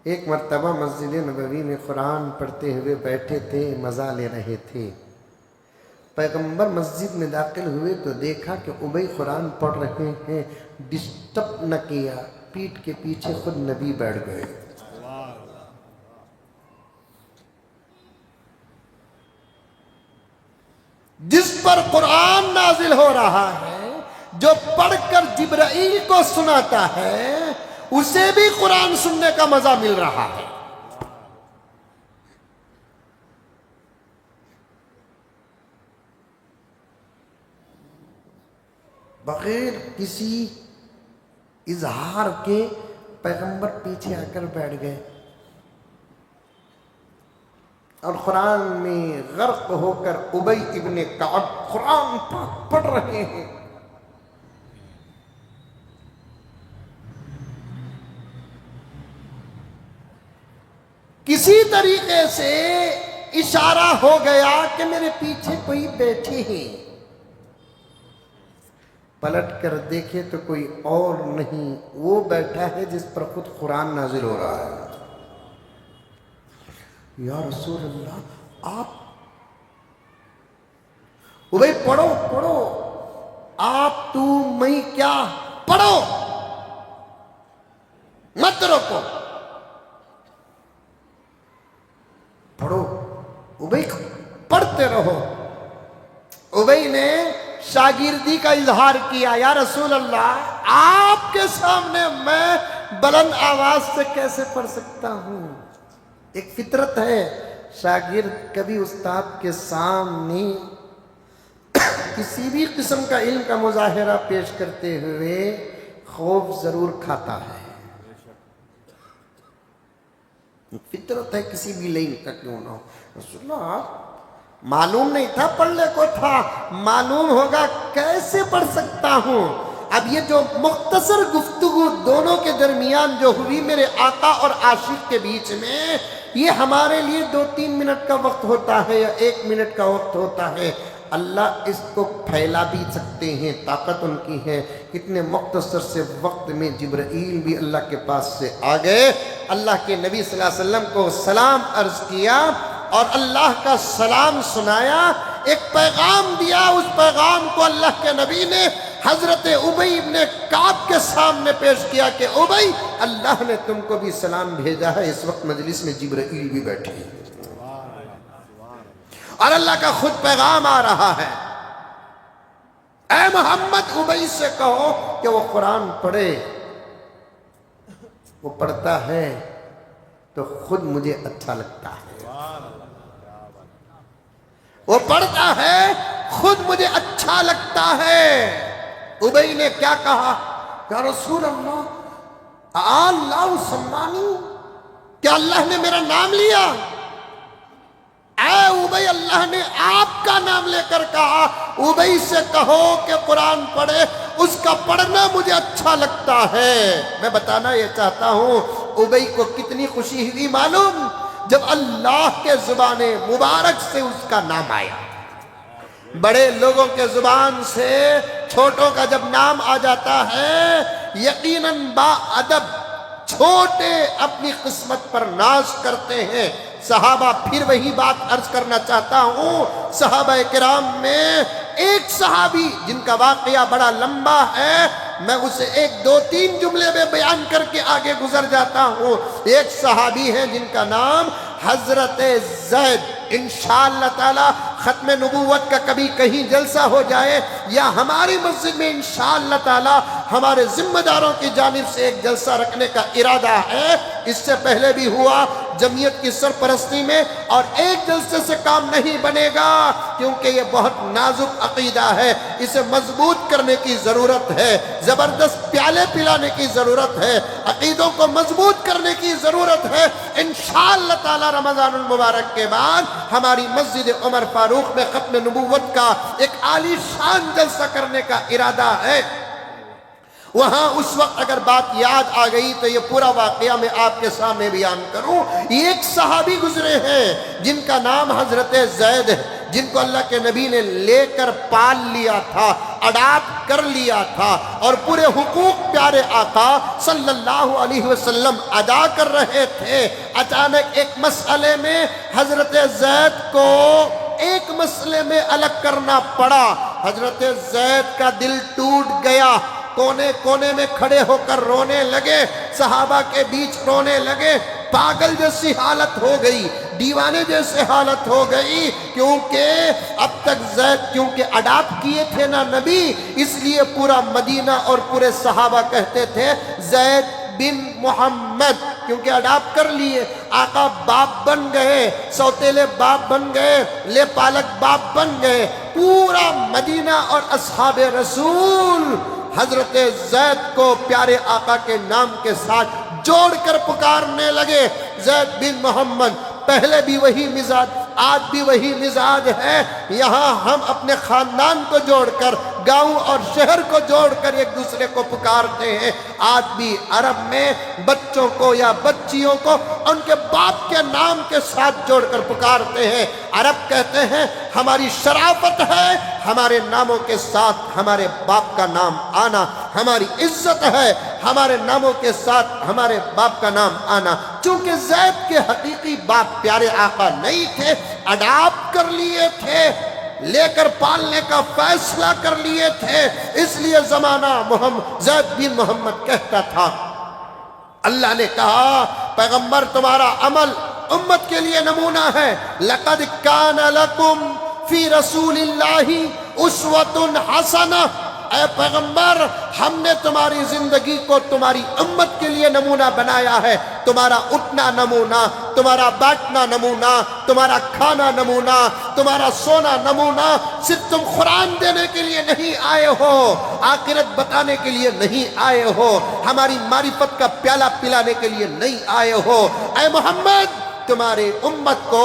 ایک مرتبہ مسجد نبوی میں قرآن پڑھتے ہوئے بیٹھے تھے، مزہ لے رہے تھے۔ پیغمبر مسجد میں داخل ہوئے تو دیکھا کہ ابی قرآن پڑھ رہے ہیں، ڈسٹرب نہ کیا، پیٹھ کے پیچھے خود نبی بیٹھ گئے۔ جس پر قرآن نازل ہو رہا ہے، جو پڑھ کر جبرائیل کو سناتا ہے، اسے بھی قرآن سننے کا مزہ مل رہا ہے۔ بغیر کسی اظہار کے پیغمبر پیچھے آ کر بیٹھ گئے اور قرآن میں غرق ہو کر ابی ابن کعب قرآن پڑھ رہے ہیں۔ کسی طریقے سے اشارہ ہو گیا کہ میرے پیچھے کوئی بیٹھے ہیں، پلٹ کر دیکھے تو کوئی اور نہیں، وہ بیٹھا ہے جس پر خود قرآن نازل ہو رہا ہے۔ یا رسول اللہ، آپ ابی پڑھو پڑھو، آپ تو میں کیا، پڑھو مت روکو، پڑھو ابی پڑھتے رہو۔ ابی نے شاگردی کا اظہار کیا، یا رسول اللہ آپ کے سامنے میں بلند آواز سے کیسے پڑھ سکتا ہوں؟ ایک فطرت ہے، شاگرد کبھی استاد کے سامنے کسی بھی قسم کا علم کا مظاہرہ پیش کرتے ہوئے خوف ضرور کھاتا ہے، فطرت ہے کسی بھی لائن کا کیوں نہ ہو۔ رسول اللہ معلوم نہیں تھا، پڑھنے کو تھا، معلوم ہوگا کیسے پڑھ سکتا ہوں؟ اب یہ جو مختصر گفتگو دونوں کے درمیان جو ہوئی میرے آقا اور عاشق کے بیچ میں، یہ ہمارے لیے 2-3 منٹ کا وقت ہوتا ہے یا 1 منٹ کا وقت ہوتا ہے، اللہ اس کو پھیلا بھی سکتے ہیں، طاقت ان کی ہے۔ اتنے مختصر سے وقت میں جبرائیل بھی اللہ کے پاس سے آ گئے، اللہ کے نبی صلی اللہ علیہ وسلم کو سلام عرض کیا اور اللہ کا سلام سنایا، ایک پیغام دیا۔ اس پیغام کو اللہ کے نبی نے حضرت ابی ابن کعب کے سامنے پیش کیا کہ ابی، اللہ نے تم کو بھی سلام بھیجا ہے، اس وقت مجلس میں جبرائیل بھی بیٹھے ہیں اور اللہ کا خود پیغام آ رہا ہے، اے محمد ابی سے کہو کہ وہ قرآن پڑھے، وہ پڑھتا ہے تو خود مجھے اچھا لگتا ہے، وہ پڑھتا ہے خود مجھے اچھا لگتا ہے۔ ابی نے کیا کہا؟ یا رسول اللہ اللہ سمانی، کیا اللہ نے میرا نام لیا؟ اے ابی، اللہ نے آپ کا نام لے کر کہا ابی سے کہو کہ قرآن پڑھے، اس کا پڑھنا مجھے اچھا لگتا ہے۔ میں بتانا یہ چاہتا ہوں ابی کو کتنی خوشی ہوئی معلوم؟ جب اللہ کے زبان مبارک سے اس کا نام آیا۔ بڑے لوگوں کے زبان سے چھوٹوں کا جب نام آ جاتا ہے، یقیناً با ادب چھوٹے اپنی قسمت پر ناز کرتے ہیں۔ صحابہ، پھر وہی بات عرض کرنا چاہتا ہوں، صحابہ کرام میں ایک صحابی جن کا واقعہ بڑا لمبا ہے، میں اسے ایک دو تین جملے میں بیان کر کے آگے گزر جاتا ہوں۔ ایک صحابی ہیں جن کا نام حضرت زید، انشاءاللہ تعالی ختم نبوت کا کبھی کہیں جلسہ ہو جائے یا ہماری مسجد میں انشاءاللہ تعالی ہمارے ذمہ داروں کی جانب سے ایک جلسہ رکھنے کا ارادہ ہے، اس سے پہلے بھی ہوا جمعیت کی سرپرستی میں، اور ایک جلسے سے کام نہیں بنے گا کیونکہ یہ بہت نازک عقیدہ ہے، اسے مضبوط کرنے کی ضرورت ہے، زبردست پیالے پلانے کی ضرورت ہے، عقیدوں کو مضبوط کرنے کی ضرورت ہے۔ انشاءاللہ تعالی رمضان المبارک کے بعد ہماری مسجد عمر فاروق میں ختم نبوت کا ایک عالی شان جلسہ کرنے کا ارادہ ہے۔ وہاں اس وقت اگر بات یاد آ گئی تو یہ پورا واقعہ میں آپ کے سامنے بیان کروں۔ ایک صحابی گزرے ہیں جن کا نام حضرت زید ہے، جن کو اللہ کے نبی نے لے کر پال لیا تھا، اڈاپٹ کر لیا تھا، اور پورے حقوق پیارے آقا صلی اللہ علیہ وسلم ادا کر رہے تھے۔ اچانک ایک مسئلے میں حضرت زید کو ایک مسئلے میں الگ کرنا پڑا، حضرت زید کا دل ٹوٹ گیا، کونے کونے میں کھڑے ہو کر رونے لگے، صحابہ کے بیچ رونے لگے، پاگل جیسی حالت ہو گئی، دیوانے جیسے حالت ہو گئی، کیونکہ اب تک زید کیونکہ اڈاپٹ کیے تھے نا نبی، اس لیے پورا مدینہ اور پورے صحابہ کہتے تھے زید بن محمد، کیونکہ اڈاپٹ کر لیے، آقا باپ بن گئے، سوتیلے باپ بن گئے، لے پالک باپ بن گئے۔ پورا مدینہ اور اصحاب رسول حضرت زید کو پیارے آقا کے نام کے ساتھ جوڑ کر پکارنے لگے، زید بن محمد۔ پہلے بھی وہی مزاج، آج بھی وہی مزاج ہے، یہاں ہم اپنے خاندان کو جوڑ کر، گاؤں اور شہر کو جوڑ کر ایک دوسرے کو پکارتے ہیں۔ آج بھی عرب میں بچوں کو یا بچیوں کو ان کے باپ کے نام کے ساتھ جوڑ کر پکارتے ہیں۔ عرب کہتے ہیں ہماری شرافت ہے ہمارے ناموں کے ساتھ ہمارے باپ کا نام آنا، ہماری عزت ہے ہمارے ناموں کے ساتھ ہمارے باپ کا نام آنا۔ چونکہ زید کے حقیقی باپ پیارے آقا نہیں تھے، اڈاپٹ کر لیے تھے، لے کر پالنے کا فیصلہ کر لیے تھے، اس لیے زمانہ زید بن محمد کہتا تھا۔ اللہ نے کہا پیغمبر تمہارا عمل امت کے لیے نمونہ ہے، لقد کان لکم فی رسول اللہ اسوۃ حسنہ، اے پیغمبر ہم نے تمہاری زندگی کو تمہاری امت کے لیے نمونہ بنایا ہے، تمہارا اٹھنا نمونہ، تمہارا بیٹھنا نمونہ، تمہارا کھانا نمونہ، تمہارا سونا نمونہ۔ صرف تم قرآن دینے کے لیے نہیں آئے ہو، آخرت بتانے کے لیے نہیں آئے ہو، ہماری معرفت کا پیالہ پلانے کے لیے نہیں آئے ہو، اے محمد تمہاری امت کو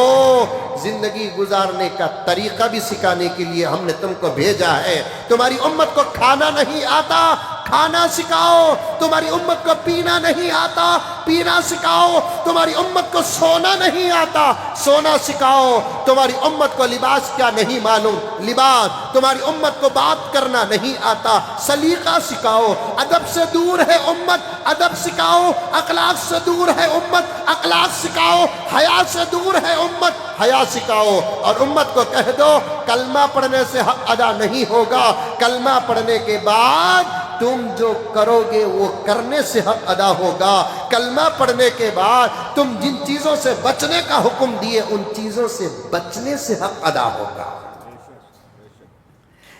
زندگی گزارنے کا طریقہ بھی سکھانے کے لیے ہم نے تم کو بھیجا ہے۔ تمہاری امت کو کھانا نہیں آتا، کھانا سکھاؤ، تمہاری امت کو پینا نہیں آتا، پینا سکھاؤ، تمہاری امت کو سونا نہیں آتا، سونا سکھاؤ، تمہاری امت کو لباس کیا نہیں معلوم، لباس، تمہاری امت کو بات کرنا نہیں آتا، سلیقہ سکھاؤ، ادب سے دور ہے امت، ادب سکھاؤ، اخلاق سے دور ہے امت، اخلاق سکھاؤ، حیا سے دور ہے امت، حیا سکھاؤ، اور امت کو کہہ دو کلمہ پڑھنے سے حق ادا نہیں ہوگا، کلمہ پڑھنے کے بعد تم جو کرو گے وہ کرنے سے حق ادا ہوگا، کلمہ پڑھنے کے بعد تم جن چیزوں سے بچنے کا حکم دیے ان چیزوں سے بچنے سے حق ادا ہوگا۔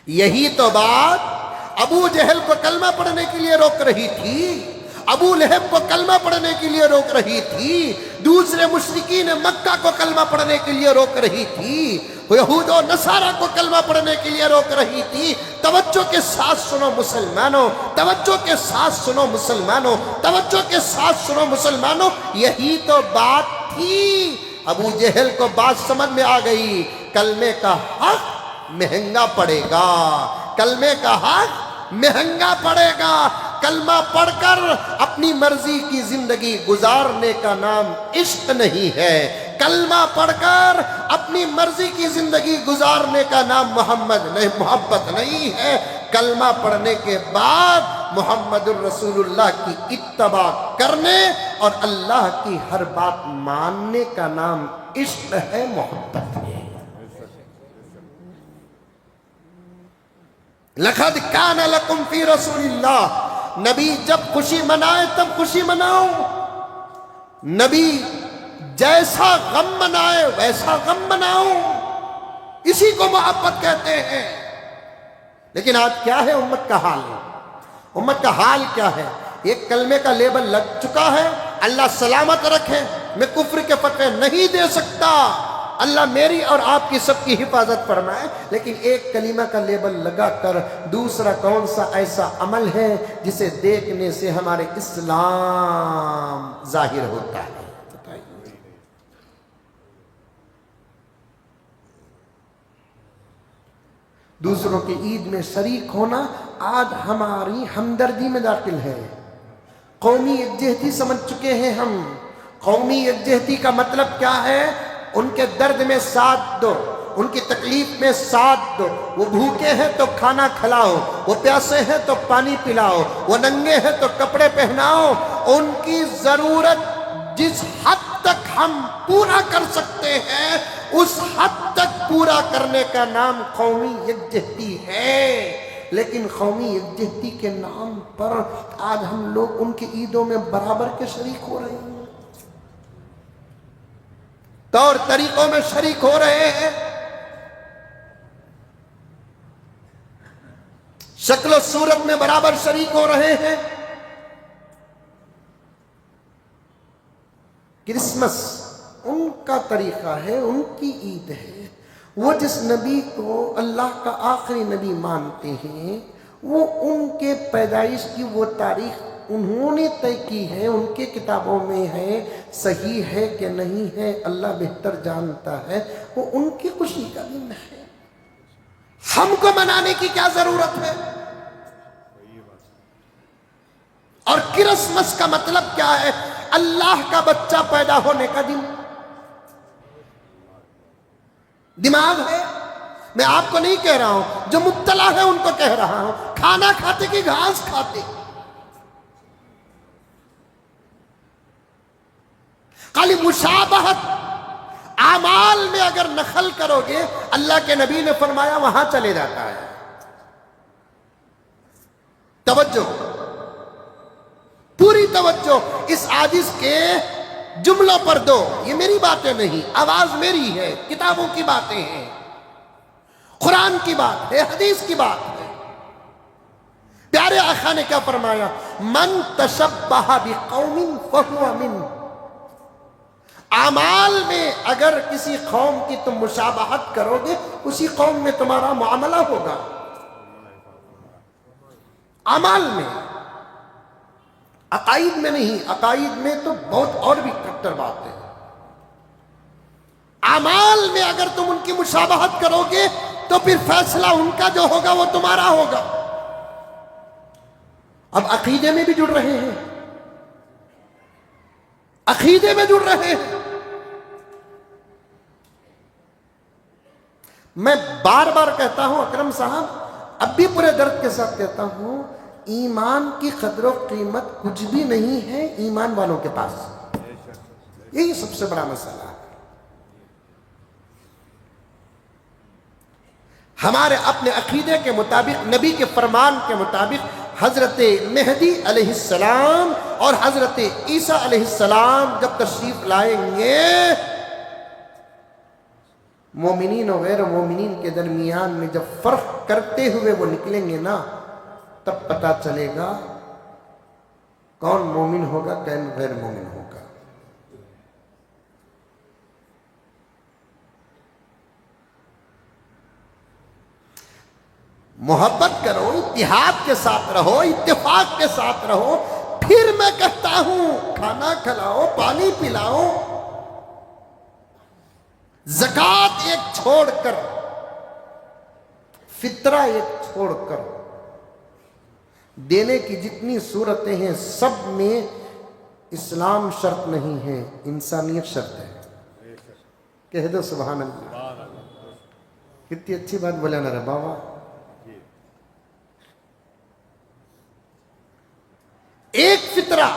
یہی تو بات ابو جہل کو کلمہ پڑھنے کے لیے روک رہی تھی، ابو لہب کو کلمہ پڑھنے کے لیے روک رہی تھی، دوسرے مشرکین مکہ کو کلمہ پڑھنے کے لیے روک رہی تھی، یہود و نصارہ کو کلمہ پڑھنے کے لیے روک رہی تھی۔ توجہ کے ساتھ سنو مسلمانوں، توجہ کے ساتھ سنو مسلمانوں، توجہ کے ساتھ سنو مسلمانوں، یہی تو بات تھی۔ ابو جہل کو بات سمجھ میں آ گئی، کلمے کا حق مہنگا پڑے گا، کلمے کا حق مہنگا پڑے گا، کلمہ پڑھ کر اپنی مرضی کی زندگی گزارنے کا نام عشق نہیں ہے، کلمہ پڑھ کر اپنی مرضی کی زندگی گزارنے کا نام محبت نہیں ہے، کلمہ پڑھنے کے بعد محمد الرسول اللہ کی اتباع کرنے اور اللہ کی ہر بات ماننے کا نام عشق ہے، محبت ہے۔ لَقَدْ كَانَ لَكُمْ فِي رَسُولِ اللَّهِ، نبی جب خوشی منائے تب خوشی مناؤ، نبی جیسا غم منائے ویسا غم مناؤ، اسی کو محبت کہتے ہیں۔ لیکن آج کیا ہے امت کا حال؟ امت کا حال کیا ہے؟ ایک کلمے کا لیبل لگ چکا ہے، اللہ سلامت رکھے، میں کفر کے فتوے نہیں دے سکتا، اللہ میری اور آپ کی سب کی حفاظت فرمائے، لیکن ایک کلمہ کا لیبل لگا کر دوسرا کون سا ایسا عمل ہے جسے دیکھنے سے ہمارے اسلام ظاہر ہوتا ہے؟ بتائیے۔ دوسروں کی عید میں شریک ہونا آج ہماری ہمدردی میں داخل ہے، قومی یکجہتی سمجھ چکے ہیں ہم۔ قومی یکجہتی کا مطلب کیا ہے؟ ان کے درد میں ساتھ دو، ان کی تکلیف میں ساتھ دو، وہ بھوکے ہیں تو کھانا کھلاؤ، وہ پیاسے ہیں تو پانی پلاؤ، وہ ننگے ہیں تو کپڑے پہناؤ، ان کی ضرورت جس حد تک ہم پورا کر سکتے ہیں اس حد تک پورا کرنے کا نام قومی یکجہتی ہے۔ لیکن قومی یکجہتی کے نام پر آج ہم لوگ ان کی عیدوں میں برابر کے شریک ہو رہے ہیں، طور طریقوں میں شریک ہو رہے ہیں، شکل و صورت میں برابر شریک ہو رہے ہیں۔ کرسمس ان کا طریقہ ہے، ان کی عید ہے، وہ جس نبی کو اللہ کا آخری نبی مانتے ہیں وہ ان کے پیدائش کی وہ تاریخ انہوں نے طے کی ہے، ان کے کتابوں میں ہے، صحیح ہے کہ نہیں ہے اللہ بہتر جانتا ہے، وہ ان کی خوشی کا دن ہے، ہم کو منانے کی کیا ضرورت ہے؟ اور کرسمس کا مطلب کیا ہے؟ اللہ کا بچہ پیدا ہونے کا دن۔ دماغ ہے؟ میں آپ کو نہیں کہہ رہا ہوں، جو مبتلا ہے ان کو کہہ رہا ہوں، کھانا کھاتے کہ گھاس کھاتے؟ خالی مشابہت اعمال میں اگر نقل کرو گے، اللہ کے نبی نے فرمایا وہاں چلے جاتا ہے۔ توجہ، پوری توجہ اس عاجز کے جملوں پر دو، یہ میری باتیں نہیں، آواز میری ہے، کتابوں کی باتیں ہیں، قرآن کی بات ہے، حدیث کی بات ہے۔ پیارے آقا نے کیا فرمایا؟ من تشبہ بقوم فہو منہ۔ اعمال میں اگر کسی قوم کی تم مشابہت کرو گے اسی قوم میں تمہارا معاملہ ہوگا، اعمال میں، عقائد میں نہیں۔ عقائد میں تو بہت اور بھی کٹر بات ہے، اعمال میں اگر تم ان کی مشابہت کرو گے تو پھر فیصلہ ان کا جو ہوگا وہ تمہارا ہوگا۔ اب عقیدے میں بھی جڑ رہے ہیں، عقیدے میں جڑ رہے ہیں۔ میں بار بار کہتا ہوں اکرم صاحب، اب بھی پورے درد کے ساتھ کہتا ہوں، ایمان کی قدر و قیمت کچھ بھی نہیں ہے ایمان والوں کے پاس۔ یہی سب سے بڑا مسئلہ ہے۔ ہمارے اپنے عقیدے کے مطابق، نبی کے فرمان کے مطابق، حضرت مہدی علیہ السلام اور حضرت عیسیٰ علیہ السلام جب تشریف لائیں گے، مومنین و غیر مومنین کے درمیان میں جب فرق کرتے ہوئے وہ نکلیں گے نا، تب پتہ چلے گا کون مومن ہوگا کون غیر مومن ہوگا۔ محبت کرو، اتحاد کے ساتھ رہو، اتفاق کے ساتھ رہو۔ پھر میں کہتا ہوں، کھانا کھلاؤ، پانی پلاؤ، زکوٰۃ ایک چھوڑ کر، فطرہ ایک چھوڑ کر، دینے کی جتنی صورتیں ہیں سب میں اسلام شرط نہیں ہے، انسانیت شرط ہے۔ کہہ دو سبحان اللہ۔ کتنی اچھی بات بولا نا رے بابا۔ ایک فطرہ،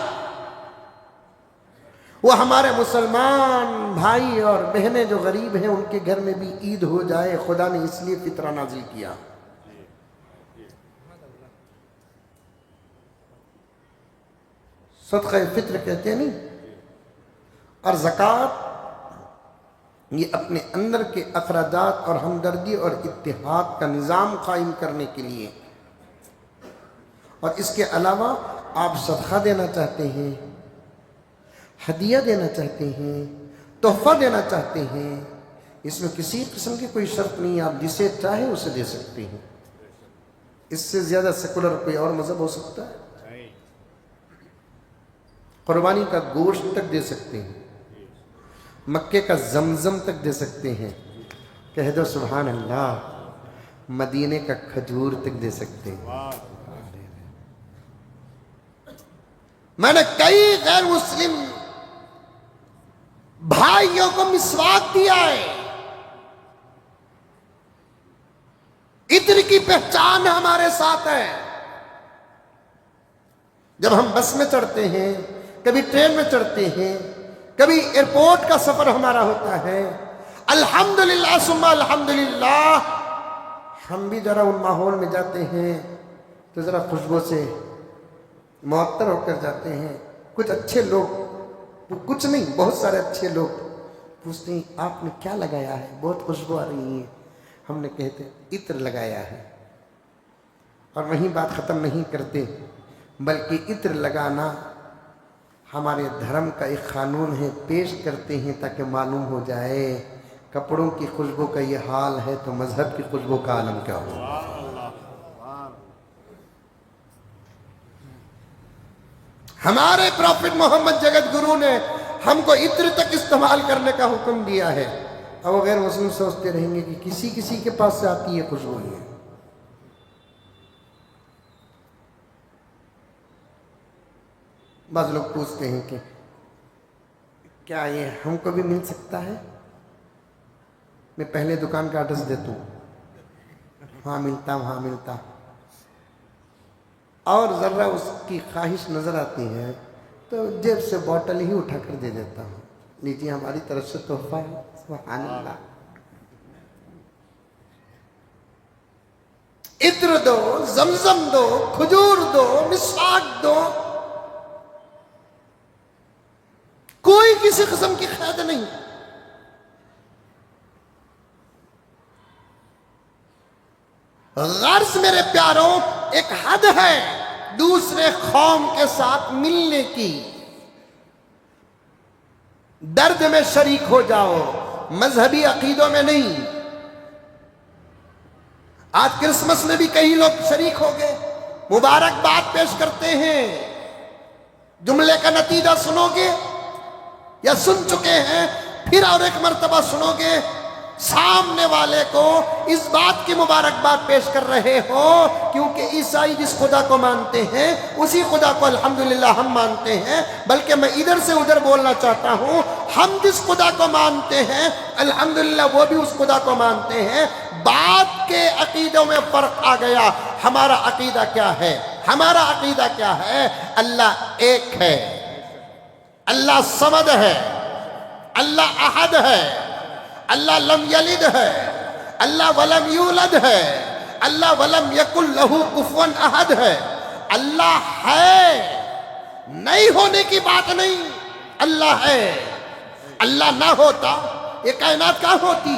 وہ ہمارے مسلمان بھائی اور بہنیں جو غریب ہیں ان کے گھر میں بھی عید ہو جائے، خدا نے اس لیے فطرہ نازل کیا۔ صدقہ فطر کہتے ہیں نہیں، اور زکوٰۃ یہ اپنے اندر کے اخراجات اور ہمدردی اور اتحاد کا نظام قائم کرنے کے لیے، اور اس کے علاوہ آپ صدقہ دینا چاہتے ہیں، ہدیہ دینا چاہتے ہیں، تحفہ دینا چاہتے ہیں، اس میں کسی قسم کی کوئی شرط نہیں، آپ جسے چاہیں اسے دے سکتے ہیں۔ اس سے زیادہ سیکولر کوئی اور مذہب ہو سکتا ہے؟ قربانی کا گوشت تک دے سکتے ہیں، مکے کا زمزم تک دے سکتے ہیں، کہہ دو سبحان اللہ، مدینے کا کھجور تک دے سکتے ہیں۔ میں نے کئی غیر مسلم بھائیوں کو مسواک دیا ہے۔ عطر کی پہچان ہمارے ساتھ ہے۔ جب ہم بس میں چڑھتے ہیں، کبھی ٹرین میں چڑھتے ہیں، کبھی ایئرپورٹ کا سفر ہمارا ہوتا ہے، الحمدللہ ثم الحمدللہ، ہم بھی ذرا ان ماحول میں جاتے ہیں تو ذرا خوشبو سے معطر ہو کر جاتے ہیں۔ کچھ اچھے لوگ، کچھ نہیں بہت سارے اچھے لوگ پوچھتے ہیں آپ نے کیا لگایا ہے، بہت خوشبو آ رہی ہے۔ ہم نے کہتے عطر لگایا ہے، اور وہیں بات ختم نہیں کرتے، بلکہ عطر لگانا ہمارے دھرم کا ایک قانون ہے، پیش کرتے ہیں تاکہ معلوم ہو جائے کپڑوں کی خوشبو کا یہ حال ہے تو مذہب کی خوشبو کا عالم کیا ہو۔ ہمارے پروفٹ محمد جگت گرو نے ہم کو عطر تک استعمال کرنے کا حکم دیا ہے، اور وہ غیر مسلم سوچتے رہیں گے کہ کسی کے پاس سے آتی ہے خوشبو ہے۔ بعض لوگ پوچھتے ہیں کہ کیا یہ ہم کو بھی مل سکتا ہے؟ میں پہلے دکان کا ایڈریس دیتا ہوں، ہاں ملتا، اور ذرا اس کی خواہش نظر آتی ہے تو جیب سے بوٹل ہی اٹھا کر دے دیتا ہوں، لیجیے ہماری طرف سے تحفہ ہے۔ سبحان اللہ۔ عطر دو، زمزم دو، کھجور دو، مسواک دو، کوئی کسی قسم کی قید نہیں۔ غرض میرے پیاروں، ایک حد ہے دوسرے قوم کے ساتھ ملنے کی، درد میں شریک ہو جاؤ، مذہبی عقیدوں میں نہیں۔ آج کرسمس میں بھی کئی لوگ شریک ہو گئے، مبارکباد پیش کرتے ہیں، جملے کا نتیجہ سنو گے یا سن چکے ہیں، پھر اور ایک مرتبہ سنو گے، سامنے والے کو اس بات کی مبارکباد پیش کر رہے ہو، کیونکہ عیسائی جس خدا کو مانتے ہیں اسی خدا کو الحمدللہ ہم مانتے ہیں۔ بلکہ میں ادھر سے ادھر بولنا چاہتا ہوں، ہم جس خدا کو مانتے ہیں الحمدللہ وہ بھی اس خدا کو مانتے ہیں۔ بات کے عقیدوں میں فرق آ گیا۔ ہمارا عقیدہ کیا ہے؟ ہمارا عقیدہ کیا ہے؟ اللہ ایک ہے، اللہ صمد ہے، اللہ احد ہے، اللہ لم یلد ہے، اللہ ولم یولد ہے، اللہ ولم یکن لہ کفوا احد ہے۔ اللہ ہے، نہیں ہونے کی بات نہیں، اللہ ہے۔ اللہ نہ ہوتا یہ کائنات کہاں ہوتی؟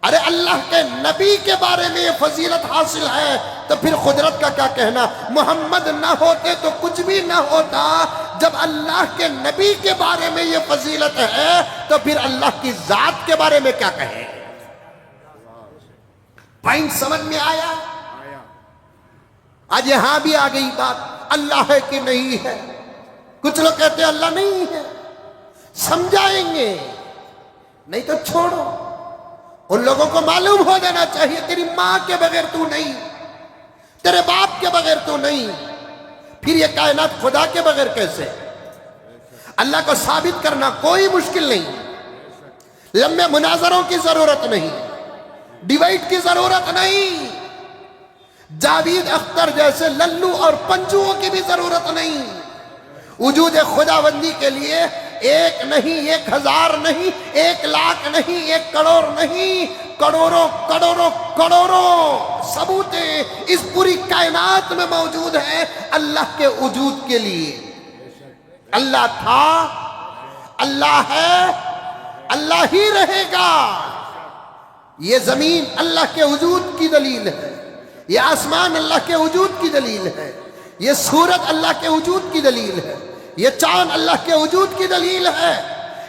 ارے اللہ کے نبی کے بارے میں یہ فضیلت حاصل ہے تو پھر قدرت کا کیا کہنا؟ محمد نہ ہوتے تو کچھ بھی نہ ہوتا۔ جب اللہ کے نبی کے بارے میں یہ فضیلت ہے تو پھر اللہ کی ذات کے بارے میں کیا کہیں؟ پوائنٹ سمجھ میں آیا؟ آج یہاں بھی آ گئی بات، اللہ ہے کہ نہیں ہے۔ کچھ لوگ کہتے ہیں اللہ نہیں ہے، سمجھائیں گے، نہیں تو چھوڑو۔ ان لوگوں کو معلوم ہو جانا چاہیے تیری ماں کے بغیر تو نہیں، تیرے باپ کے بغیر تو نہیں، پھر یہ کائنات خدا کے بغیر کیسے؟ اللہ کو ثابت کرنا کوئی مشکل نہیں، لمبے مناظروں کی ضرورت نہیں، ڈیبیٹ کی ضرورت نہیں، جاوید اختر جیسے للو اور پنجوؤں کی بھی ضرورت نہیں۔ وجود خداوندی کے لیے ایک نہیں، 1000 نہیں، 1 لاکھ نہیں، 1 کروڑ نہیں، کروڑوں کروڑوں کروڑوں ثبوت اس پوری کائنات میں موجود ہے اللہ کے وجود کے لیے۔ اللہ تھا، اللہ ہے، اللہ ہی رہے گا۔ یہ زمین اللہ کے وجود کی دلیل ہے، یہ آسمان اللہ کے وجود کی دلیل ہے، یہ سورج اللہ کے وجود کی دلیل ہے، یہ چاند اللہ کے وجود کی دلیل ہے،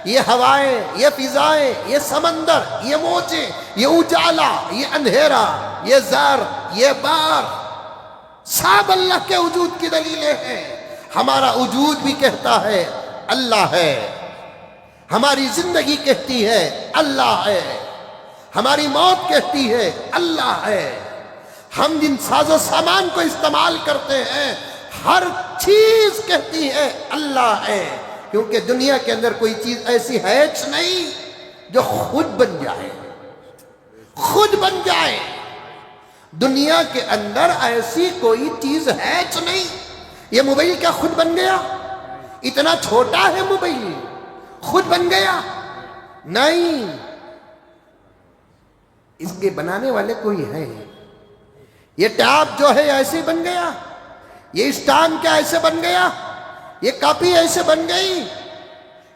یہ ہوائیں، یہ فضائیں، یہ سمندر، یہ موجیں، یہ اجالا، یہ اندھیرا، یہ زر، یہ بار، سب اللہ کے وجود کی دلیلیں ہیں۔ ہمارا وجود بھی کہتا ہے اللہ ہے، ہماری زندگی کہتی ہے اللہ ہے، ہماری موت کہتی ہے اللہ ہے۔ ہم جن ساز و سامان کو استعمال کرتے ہیں ہر چیز کہتی ہے اللہ ہے، کیونکہ دنیا کے اندر کوئی چیز ایسی ہے نہیں جو خود بن جائے، خود بن جائے۔ دنیا کے اندر ایسی کوئی چیز ہے نہیں۔ یہ موبائل کیا خود بن گیا؟ اتنا چھوٹا ہے موبائل، خود بن گیا؟ نہیں، اس کے بنانے والے کوئی ہے۔ یہ ٹیب جو ہے ایسے بن گیا، یہ اسٹینڈ کیا ایسے بن گیا، یہ کاپی ایسے بن گئی،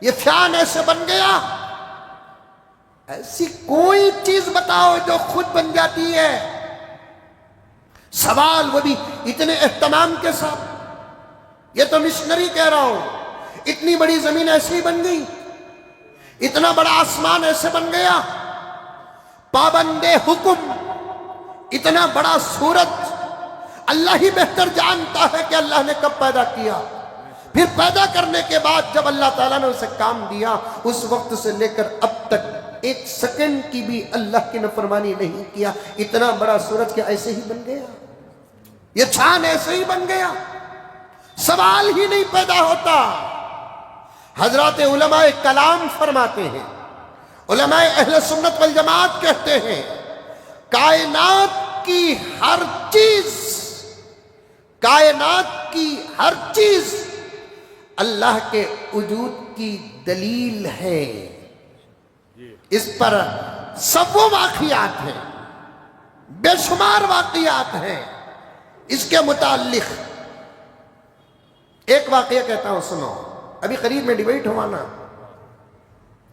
یہ فین ایسے بن گیا؟ ایسی کوئی چیز بتاؤ جو خود بن جاتی ہے۔ سوال وہ بھی اتنے اہتمام کے ساتھ، یہ تو مشنری کہہ رہا ہوں، اتنی بڑی زمین ایسے ہی بن گئی، اتنا بڑا آسمان ایسے بن گیا، پابند حکم اتنا بڑا سورج، اللہ ہی بہتر جانتا ہے کہ اللہ نے کب پیدا کیا۔ پھر پیدا کرنے کے بعد جب اللہ تعالیٰ نے اسے کام دیا، اس وقت سے لے کر اب تک 1 سیکنڈ کی بھی اللہ کی نافرمانی نہیں کیا۔ اتنا بڑا سورج کیا ایسے ہی بن گیا؟ یہ چاند ایسے ہی بن گیا؟ سوال ہی نہیں پیدا ہوتا۔ حضرات علماء کلام فرماتے ہیں، علماء اہل سنت والجماعت کہتے ہیں، کائنات کی ہر چیز، کائنات کی ہر چیز اللہ کے وجود کی دلیل ہے۔ اس پر سب وہ واقعات ہیں، بے شمار واقعات ہیں اس کے متعلق۔ ایک واقعہ کہتا ہوں، سنو۔ ابھی قریب میں ڈیبیٹ ہوا نا،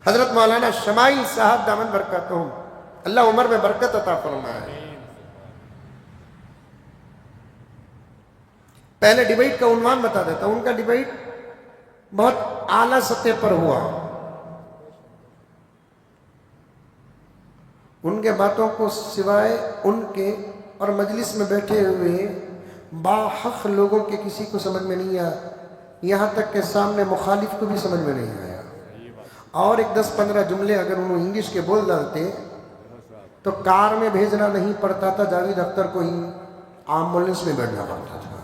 حضرت مولانا شمائل صاحب دامن برکاتہم، اللہ عمر میں برکت عطا فرمائے، پہلے ڈیبیٹ کا عنوان بتا دیتا ہوں۔ ان کا ڈیبیٹ بہت اعلیٰ سطح پر ہوا، ان کے باتوں کو سوائے ان کے اور مجلس میں بیٹھے ہوئے باحق لوگوں کے کسی کو سمجھ میں نہیں آیا، یہاں تک کہ سامنے مخالف کو بھی سمجھ میں نہیں آیا۔ اور ایک 10-15 جملے اگر انہوں انگلش کے بول ڈالتے تو کار میں بھیجنا نہیں پڑتا تھا، جاوید اختر کو ہی ایمبولینس میں بیٹھنا پڑتا تھا۔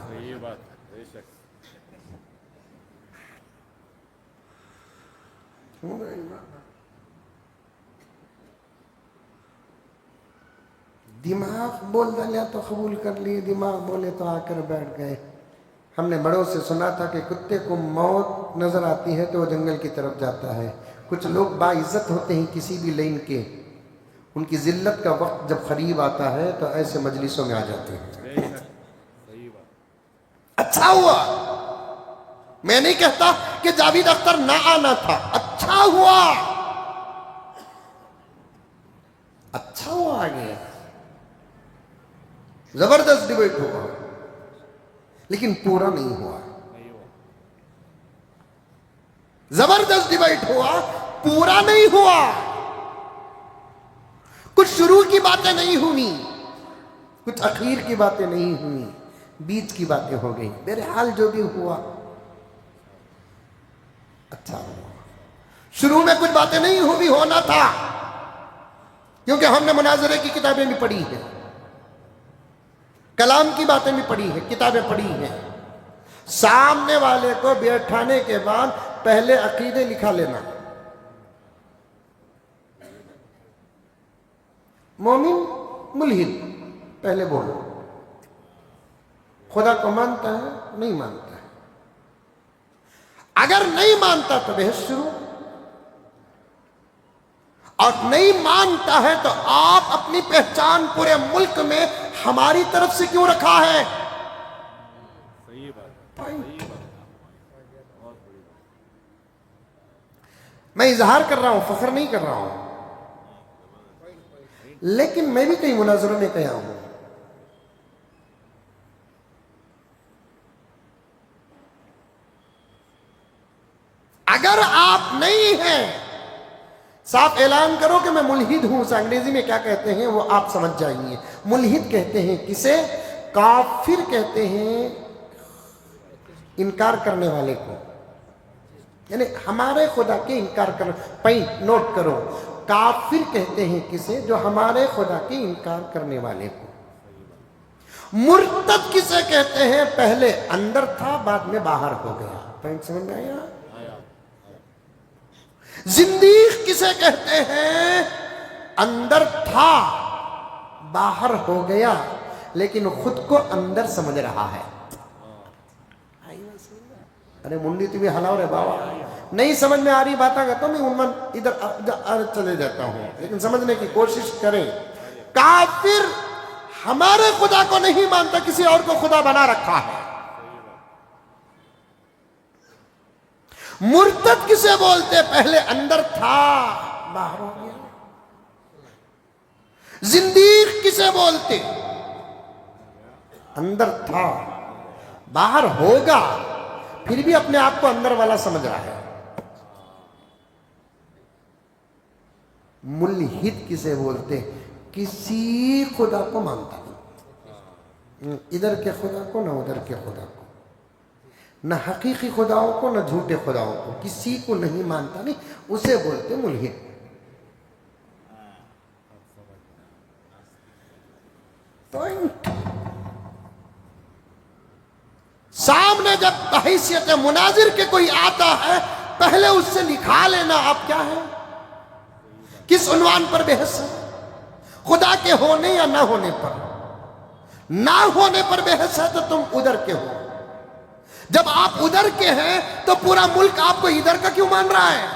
دماغ بول ڈالیا تو قبول کر لیے، دماغ بولے تو آ کر بیٹھ گئے۔ ہم نے بڑوں سے سنا تھا کہ کتے کو موت نظر آتی ہے تو وہ جنگل کی طرف جاتا ہے۔ کچھ لوگ باعزت ہوتے ہیں کسی بھی لائن کے، ان کی ذلت کا وقت جب قریب آتا ہے تو ایسے مجلسوں میں آ جاتے ہیں۔ اچھا ہوا، میں نہیں کہتا کہ جاوید اختر نہ آنا تھا، اچھا ہوا، اچھا ہوا آ گیا، زبردست ڈیبیٹ ہوا، لیکن پورا نہیں ہوا۔ زبردست ڈیبیٹ ہوا، پورا نہیں ہوا۔ کچھ شروع کی باتیں نہیں ہوئی، کچھ اخیر کی باتیں نہیں ہوئی، بیچ کی باتیں ہو گئی۔ بہرحال جو بھی ہوا اچھا ہوا۔ شروع میں کچھ باتیں نہیں ہوئی، ہونا تھا، کیونکہ ہم نے مناظرے کی کتابیں بھی پڑھی ہیں، کلام کی باتیں بھی پڑھی ہیں، کتابیں پڑھی ہیں۔ سامنے والے کو بیٹھانے کے بعد پہلے عقیدے لکھا لینا۔ مومن ملحد پہلے بولو، خدا کو مانتا ہے نہیں مانتا ہے، اگر نہیں مانتا تو بحث شروع، اور نہیں مانتا ہے تو آپ اپنی پہچان پورے ملک میں ہماری طرف سے کیوں رکھا ہے؟ میں اظہار کر رہا ہوں، فخر نہیں کر رہا ہوں، لیکن میں بھی کئی مناظروں میں کہا ہوں، اگر آپ نہیں ہیں صاف اعلان کرو کہ میں ملحد ہوں۔ اسے انگریزی میں کیا کہتے ہیں وہ آپ سمجھ جائیے۔ ملحد کہتے ہیں کسے؟ کافر کہتے ہیں انکار کرنے والے کو، یعنی ہمارے خدا کے انکار کرنے، پوائنٹ نوٹ کرو، کافر کہتے ہیں کسے؟ جو ہمارے خدا کے انکار کرنے والے کو۔ مرتد کسے کہتے ہیں؟ پہلے اندر تھا بعد میں باہر ہو گیا۔ پوائنٹ سمجھ میں آیا؟ زندیق کسے کہتے ہیں؟ اندر تھا باہر ہو گیا لیکن خود کو اندر سمجھ رہا ہے۔ ارے منڈی تو بھی ہلاؤ رہے بابا، نہیں سمجھ میں آ رہی بات آگا تو میں عموماً ادھر چلے جاتا ہوں، لیکن سمجھنے کی کوشش کریں۔ کافر ہمارے خدا کو نہیں مانتا، کسی اور کو خدا بنا رکھا ہے۔ مرتد کسے بولتے؟ پہلے اندر تھا باہر ہو گیا۔ زندیق کسے بولتے؟ اندر تھا باہر ہوگا، پھر بھی اپنے آپ کو اندر والا سمجھ رہا ہے۔ ملحد کسے بولتے؟ کسی خدا کو مانتا نہیں، ادھر کے خدا کو نہ ادھر کے خدا کو، نہ حقیقی خداؤں کو نہ جھوٹے خداؤں کو، کسی کو نہیں مانتا نہیں، اسے بولتے ملحد۔ پوائنٹ۔ سامنے جب بحیثیت مناظر کے کوئی آتا ہے پہلے اس سے لکھا لینا آپ کیا ہے، کس عنوان پر بحث ہے، خدا کے ہونے یا نہ ہونے پر۔ نہ ہونے پر بحث ہے تو تم ادھر کے ہو، جب آپ ادھر کے ہیں تو پورا ملک آپ کو ادھر کا کیوں مان رہا ہے؟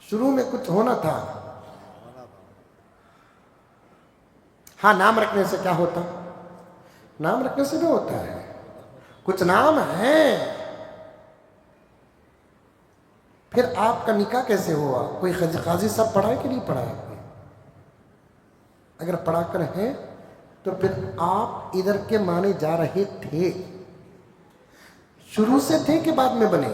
شروع میں کچھ ہونا تھا۔ ہاں نام رکھنے سے کیا ہوتا؟ نام رکھنے سے بھی ہوتا ہے، کچھ نام ہیں۔ پھر آپ کا نکاح کیسے ہوا؟ کوئی قاضی صاحب پڑھا ہے کہ نہیں پڑھا ہے؟ اگر پڑھا کر ہے تو پھر آپ ادھر کے مانے جا رہے تھے، شروع سے تھے کہ بعد میں بنے؟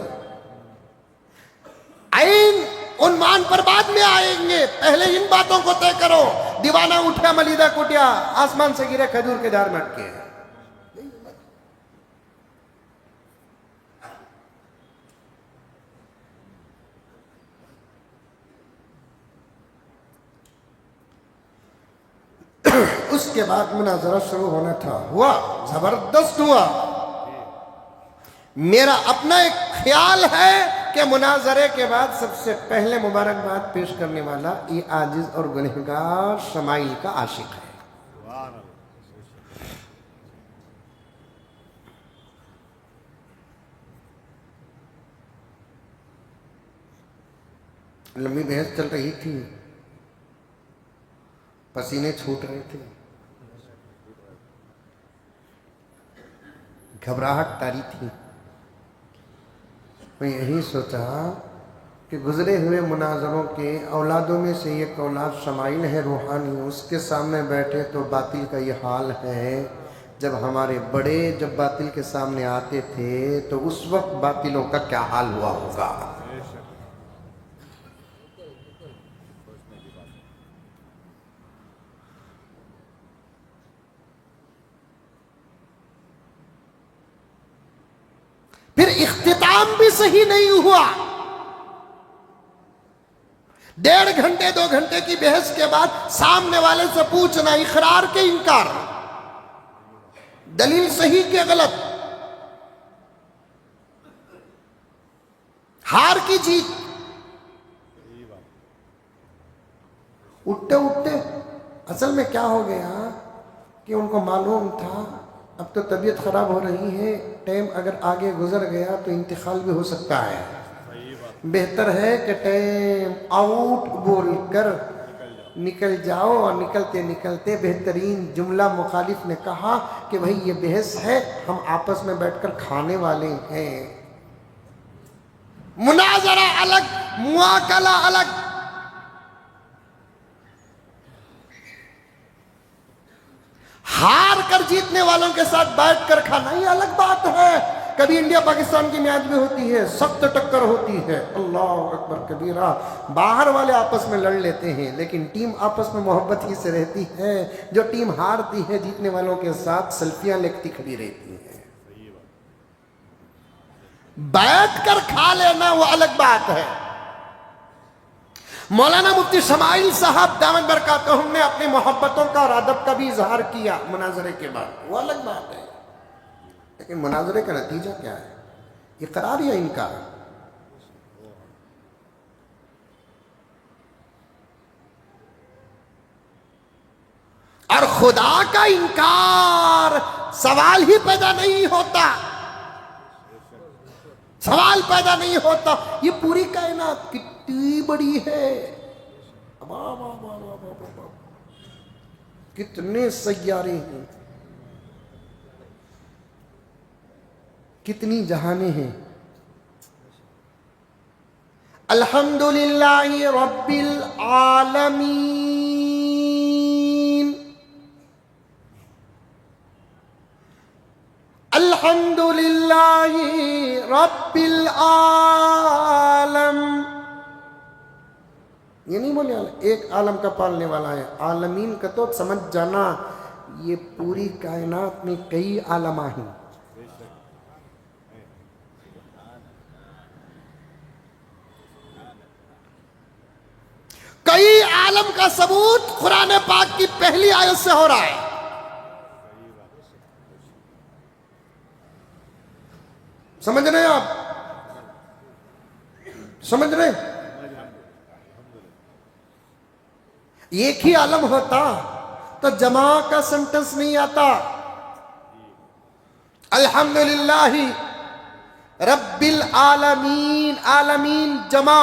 عین عنوان پر بعد میں آئیں گے، پہلے ان باتوں کو طے کرو۔ دیوانہ اٹھا ملیدہ کٹیا، آسمان سے گرے کھجور کے جار میں اٹکے۔ اس کے بعد مناظرہ شروع ہونا تھا، ہوا، زبردست ہوا۔ میرا اپنا ایک خیال ہے کہ مناظرے کے بعد سب سے پہلے مبارکباد پیش کرنے والا یہ عاجز اور گنہگار شمائل کا عاشق ہے۔ لمبی بحث چل رہی تھی، پسینے چھوٹ رہے تھے، گھبراہٹ طاری تھی۔ میں یہی سوچا کہ گزرے ہوئے مناظروں کے اولادوں میں سے ایک اولاد شمائل ہے روحانی، اس کے سامنے بیٹھے تو باطل کا یہ حال ہے۔ جب ہمارے بڑے جب باطل کے سامنے آتے تھے تو اس وقت باطلوں کا کیا حال ہوا ہوگا۔ پھر اختتام بھی صحیح نہیں ہوا۔ 1.5 گھنٹے 2 گھنٹے کی بحث کے بعد سامنے والے سے پوچھنا، اقرار کے انکار، دلیل صحیح کے غلط، ہار کی جیت۔ اٹھتے اصل میں کیا ہو گیا کہ ان کو معلوم تھا اب تو طبیعت خراب ہو رہی ہے، ٹائم اگر آگے گزر گیا تو انتقال بھی ہو سکتا ہے، بہتر ہے کہ ٹائم آؤٹ بول کر نکل جاؤ۔ اور نکلتے نکلتے بہترین جملہ مخالف نے کہا کہ بھئی یہ بحث ہے، ہم آپس میں بیٹھ کر کھانے والے ہیں۔ مناظرہ الگ، مواکلہ الگ۔ ہار کر جیتنے والوں کے ساتھ بیٹھ کر کھانا یہ الگ بات ہے۔ کبھی انڈیا پاکستان کی میچ بھی ہوتی ہے، سخت ٹکر ہوتی ہے، اللہ اکبر کبیرہ، باہر والے آپس میں لڑ لیتے ہیں لیکن ٹیم آپس میں محبت ہی سے رہتی ہے۔ جو ٹیم ہارتی ہے جیتنے والوں کے ساتھ سیلفیاں لکھتی کھڑی رہتی ہے۔ بیٹھ کر کھا لینا وہ الگ بات ہے۔ مولانا مفتی شمائل صاحب دامت برکاتہم نے اپنی محبتوں کا اور ادب کا بھی اظہار کیا مناظرے کے بعد، وہ الگ بات ہے، لیکن مناظرے کا نتیجہ کیا ہے؟ اقرار یا انکار؟ اور خدا کا انکار سوال ہی پیدا نہیں ہوتا، سوال پیدا نہیں ہوتا۔ یہ پوری کائنات کتنی بڑی ہے، کتنے سیارے ہیں، کتنی جہانیں ہیں۔ الحمدللہ رب العالمین، الحمدللہ رب العالم۔ یہ نہیں بولے ایک عالم کا پالنے والا ہے، عالمین کا تو سمجھ جانا یہ پوری کائنات میں کئی عالمہ ہیں۔ کئی عالم کا ثبوت قرآن پاک کی پہلی آیت سے ہو رہا ہے۔ سمجھ رہے ہیں آپ؟ سمجھ رہے ہیں؟ ایک ہی عالم ہوتا تو جمع کا سنٹنس نہیں آتا۔ الحمدللہ رب العالمین، عالمین جمع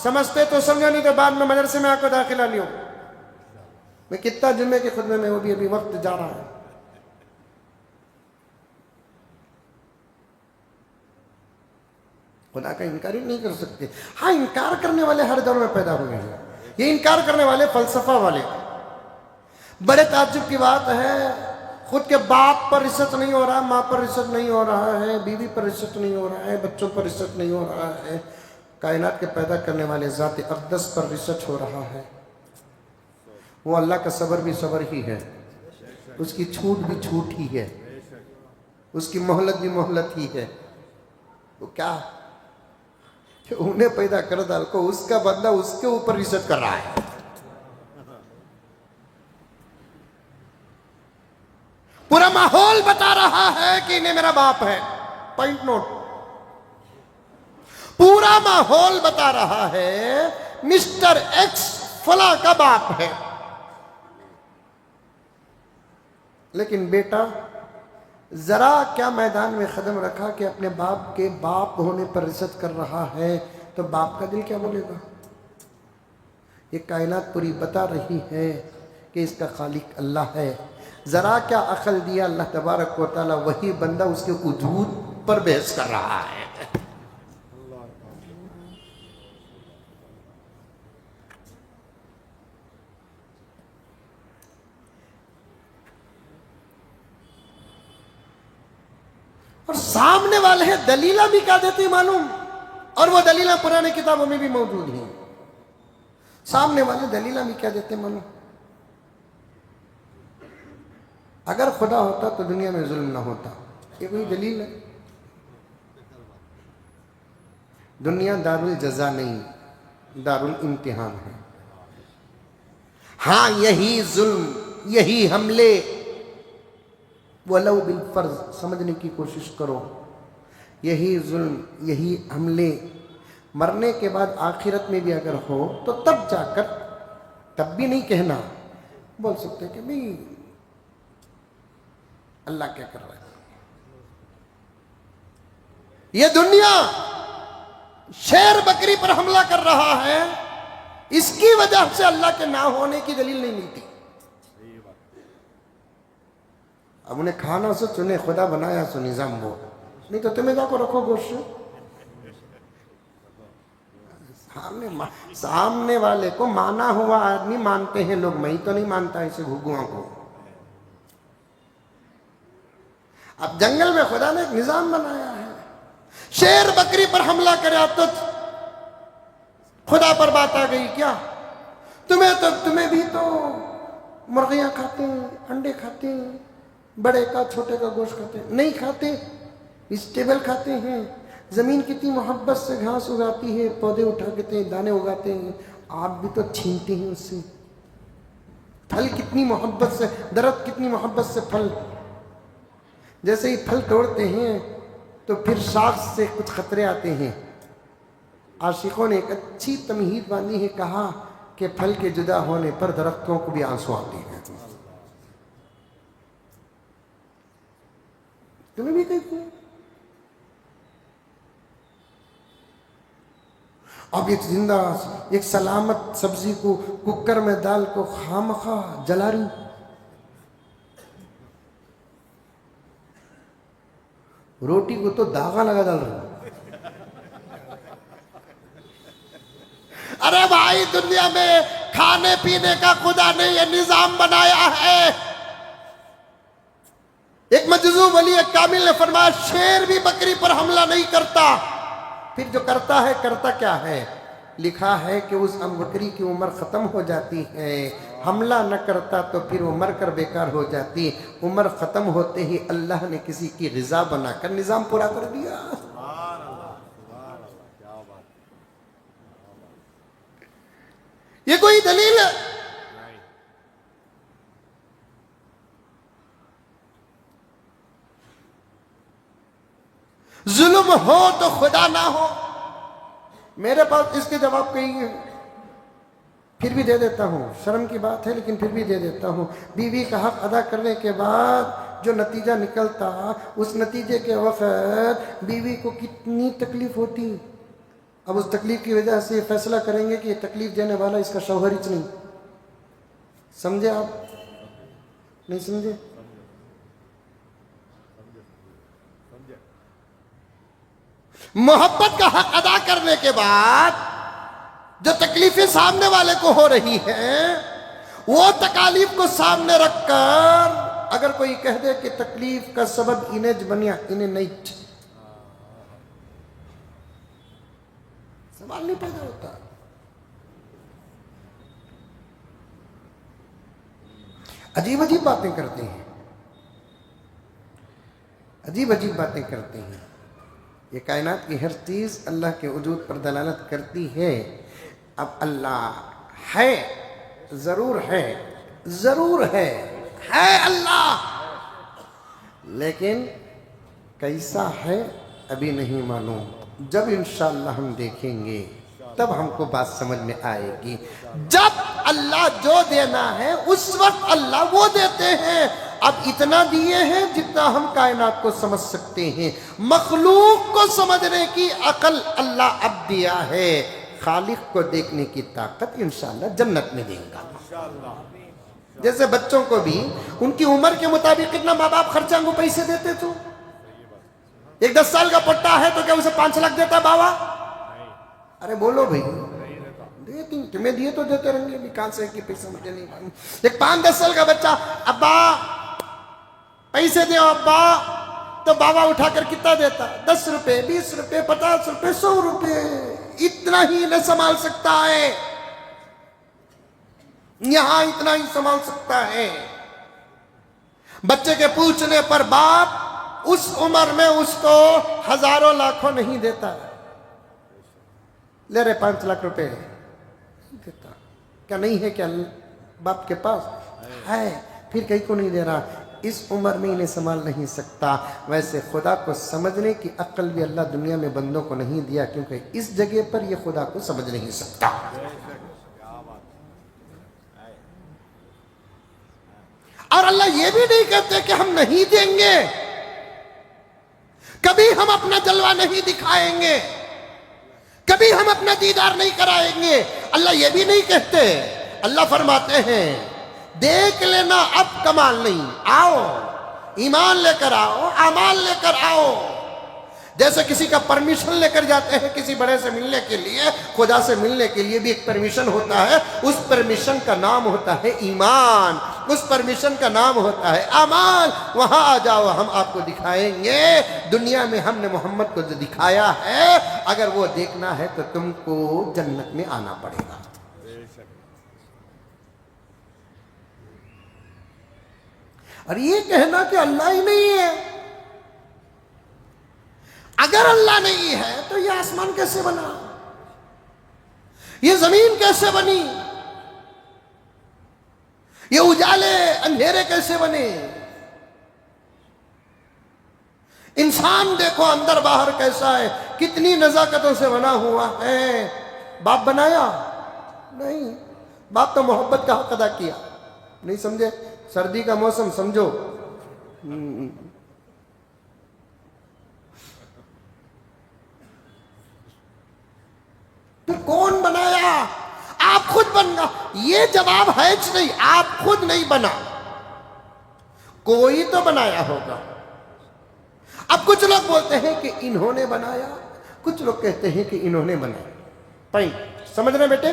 سمجھتے تو سمجھا، نہیں تو بعد میں مدرسے میں آپ کو داخلہ نہیں ہو۔ میں کتنا جمعے کے خطبے میں وہ بھی ابھی وقت جا رہا ہے۔ خدا کا انکار ہی نہیں کر سکتے۔ ہاں انکار کرنے والے ہر دور میں پیدا ہوئے ہیں، یہ انکار کرنے والے فلسفہ والے۔ بڑے تعجب کی بات ہے، خود کے باپ پر ریسرچ نہیں ہو رہا، ماں پر ریسرچ نہیں ہو رہا ہے، بیوی پر ریسرچ نہیں ہو رہا ہے، بچوں پر ریسرچ نہیں ہو رہا ہے، کائنات کے پیدا کرنے والے ذات اقدس پر ریسرچ ہو رہا ہے۔ وہ اللہ کا صبر بھی صبر ہی ہے، اس کی چھوٹ بھی چھوٹ ہی ہے، اس کی مہلت بھی مہلت ہی ہے۔ وہ کیا کہ انہیں پیدا کر ڈال کو اس کا بندہ اس کے اوپر ریسرچ کر رہا ہے۔ پورا ماحول بتا رہا ہے کہ انہیں میرا باپ ہے. Point note. پورا ماحول بتا رہا ہے مسٹر ایکس فلاں کا باپ ہے. لیکن بیٹا ذرا کیا میدان میں قدم رکھا کہ اپنے باپ کے باپ ہونے پر رشت کر رہا ہے تو باپ کا دل کیا بولے گا؟ یہ کائنات پوری بتا رہی ہے کہ اس کا خالق اللہ ہے. ذرا کیا عقل دیا اللہ تبارک و تعالی، وہی بندہ اس کے وجود پر بحث کر رہا ہے. اور سامنے والے ہیں دلیلہ بھی کیا دیتے معلوم، اور وہ دلیلہ پرانے کتابوں میں بھی موجود ہیں. سامنے والے دلیلہ بھی کیا دیتے معلوم، اگر خدا ہوتا تو دنیا میں ظلم نہ ہوتا. یہ کوئی دلیل ہے؟ دنیا دار الجزا نہیں، دار الامتحان ہے. ہاں یہی ظلم، یہی حملے، وَلَوْ بِالْفَرْض سمجھنے کی کوشش کرو، یہی ظلم، یہی حملے مرنے کے بعد آخرت میں بھی اگر ہو تو تب جا کر، تب بھی نہیں کہنا، بول سکتے کہ بھئی اللہ کیا کر رہا ہے. یہ دنیا شیر بکری پر حملہ کر رہا ہے، اس کی وجہ سے اللہ کے نہ ہونے کی دلیل نہیں ملتی. اب انہیں کھانا سو چنے خدا بنایا سو نظام وہ، نہیں تو تمہیں جا کو رکھو گوشت. سامنے والے کو مانا ہوا آدمی مانتے ہیں لوگ، میں تو نہیں مانتا اسے گھگواں کو. اب جنگل میں خدا نے ایک نظام بنایا ہے، شیر بکری پر حملہ کریا تو خدا پر بات آ گئی کیا؟ تمہیں بھی تو مرغیاں کھاتے ہیں، انڈے کھاتے ہیں، بڑے کا چھوٹے کا گوشت کھاتے ہیں؟ نہیں کھاتے، ویجیٹیبل کھاتے ہیں. زمین کتنی محبت سے گھاس اگاتی ہے، پودے اٹھاتے ہیں، دانے اگاتے ہیں، آپ بھی تو چھینتے ہیں اس سے. پھل کتنی محبت سے، درخت کتنی محبت سے پھل، جیسے ہی پھل توڑتے ہیں تو پھر شاخ سے کچھ خطرے آتے ہیں. عاشقوں نے ایک اچھی تمہید باندھی ہے، کہا کہ پھل کے جدا ہونے پر درختوں کو بھی آنسو آتے ہیں. تمہیں بھی کہتے ہیں. اب ایک زندہ، ایک سلامت سبزی کو ککر میں ڈال کو خامخواہ جلا رہی. روٹی کو تو داغا لگا ڈال رہی. ارے بھائی دنیا میں کھانے پینے کا خدا نے یہ نظام بنایا ہے. ایک مجذوب ولی کامل نے فرمایا شیر بھی بکری پر حملہ نہیں کرتا. پھر جو کرتا ہے کرتا کیا ہے؟ لکھا ہے کہ اس بکری کی عمر ختم ہو جاتی ہے. حملہ نہ کرتا تو پھر وہ مر کر بیکار ہو جاتی. عمر ختم ہوتے ہی اللہ نے کسی کی غذا بنا کر نظام پورا کر دیا. یہ کوئی دلیل ہے؟ ظلم ہو تو خدا نہ ہو. میرے پاس اس کے جواب کئی ہیں، پھر بھی دے دیتا ہوں. شرم کی بات ہے لیکن پھر بھی دے دیتا ہوں. بیوی کا حق ادا کرنے کے بعد جو نتیجہ نکلتا، اس نتیجے کے وقت بیوی کو کتنی تکلیف ہوتی. اب اس تکلیف کی وجہ سے یہ فیصلہ کریں گے کہ یہ تکلیف دینے والا اس کا شوہر ہی نہیں. سمجھے آپ؟ نہیں سمجھے؟ محبت کا حق ادا کرنے کے بعد جو تکلیفیں سامنے والے کو ہو رہی ہیں، وہ تکالیف کو سامنے رکھ کر اگر کوئی کہہ دے کہ تکلیف کا سبب انہیں بنیا، انہیں نہیں، سوال نہیں پیدا ہوتا. عجیب عجیب باتیں کرتے ہیں، عجیب عجیب باتیں کرتے ہیں. یہ کائنات کی ہر چیز اللہ کے وجود پر دلالت کرتی ہے. اب اللہ ہے، ضرور ہے، ضرور ہے اللہ، لیکن کیسا ہے ابھی نہیں معلوم، جب انشاءاللہ ہم دیکھیں گے تب ہم کو بات سمجھ میں آئے گی۔ جب اللہ جو دینا ہے اس وقت اللہ وہ دیتے ہیں۔ اب اتنا دیے ہیں جتنا ہم کائنات کو سمجھ سکتے ہیں، مخلوق کو سمجھنے کی عقل اللہ اب دیا ہے، خالق کو دیکھنے کی طاقت انشاءاللہ جنت میں دیں گا۔ جیسے بچوں کو بھی ان کی عمر کے مطابق کتنا ماں باپ خرچہ کو پیسے دیتے تو ایک 10 سال کا پٹا ہے تو کیا اسے 5 لاکھ دیتا بابا؟ ارے بولو بھائی، تمہیں دیے تو دیتے رہیں گے، کہاں سے کہ پیسہ مجھے نہیں معلوم۔ ایک 5-10 سال کا بچہ، ابا پیسے دے ابا، تو بابا اٹھا کر کتنا دیتا؟ 10 روپے، 20 روپے، 50 روپے، 100 روپے، اتنا ہی نہ سنبھال سکتا ہے، یہاں اتنا ہی سنبھال سکتا ہے۔ بچے کے پوچھنے پر باپ اس عمر میں اس کو ہزاروں لاکھوں نہیں دیتا، لے رہے 5 لاکھ روپے دیتا، کیا نہیں ہے؟ کیا باپ کے پاس ہے؟ پھر کہیں کو نہیں دے رہا، اس عمر میں انہیں سنبھال نہیں سکتا۔ ویسے خدا کو سمجھنے کی عقل بھی اللہ دنیا میں بندوں کو نہیں دیا، کیونکہ اس جگہ پر یہ خدا کو سمجھ نہیں سکتا۔ اور اللہ یہ بھی نہیں کہتے کہ ہم نہیں دیں گے، کبھی ہم اپنا جلوہ نہیں دکھائیں گے، کبھی ہم اپنا دیدار نہیں کرائیں گے، اللہ یہ بھی نہیں کہتے۔ اللہ فرماتے ہیں دیکھ لینا اب کمال نہیں، آؤ ایمان لے کر آؤ، اعمال لے کر آؤ۔ جیسے کسی کا پرمیشن لے کر جاتے ہیں کسی بڑے سے ملنے کے لیے، خدا سے ملنے کے لیے بھی ایک پرمیشن ہوتا ہے، اس پرمیشن کا نام ہوتا ہے ایمان، اس پرمیشن کا نام ہوتا ہے اعمال۔ وہاں آ جاؤ، ہم آپ کو دکھائیں گے۔ دنیا میں ہم نے محمد کو جو دکھایا ہے، اگر وہ دیکھنا ہے تو تم کو جنت میں آنا پڑے گا۔ اور یہ کہنا کہ اللہ ہی نہیں ہے، اگر اللہ نہیں ہے تو یہ آسمان کیسے بنا، یہ زمین کیسے بنی، یہ اجالے اندھیرے کیسے بنے، انسان دیکھو اندر باہر کیسا ہے، کتنی نزاکتوں سے بنا ہوا ہے۔ باپ بنایا نہیں، باپ تو محبت کا حق ادا کیا، نہیں سمجھے؟ سردی کا موسم سمجھو، تو کون بنایا؟ آپ خود بننا، یہ جواب ہے نہیں، آپ خود نہیں بنا، کوئی تو بنایا ہوگا۔ اب کچھ لوگ بولتے ہیں کہ انہوں نے بنایا، کچھ لوگ کہتے ہیں کہ انہوں نے بنایا۔ پوائنٹ سمجھ رہے بیٹے؟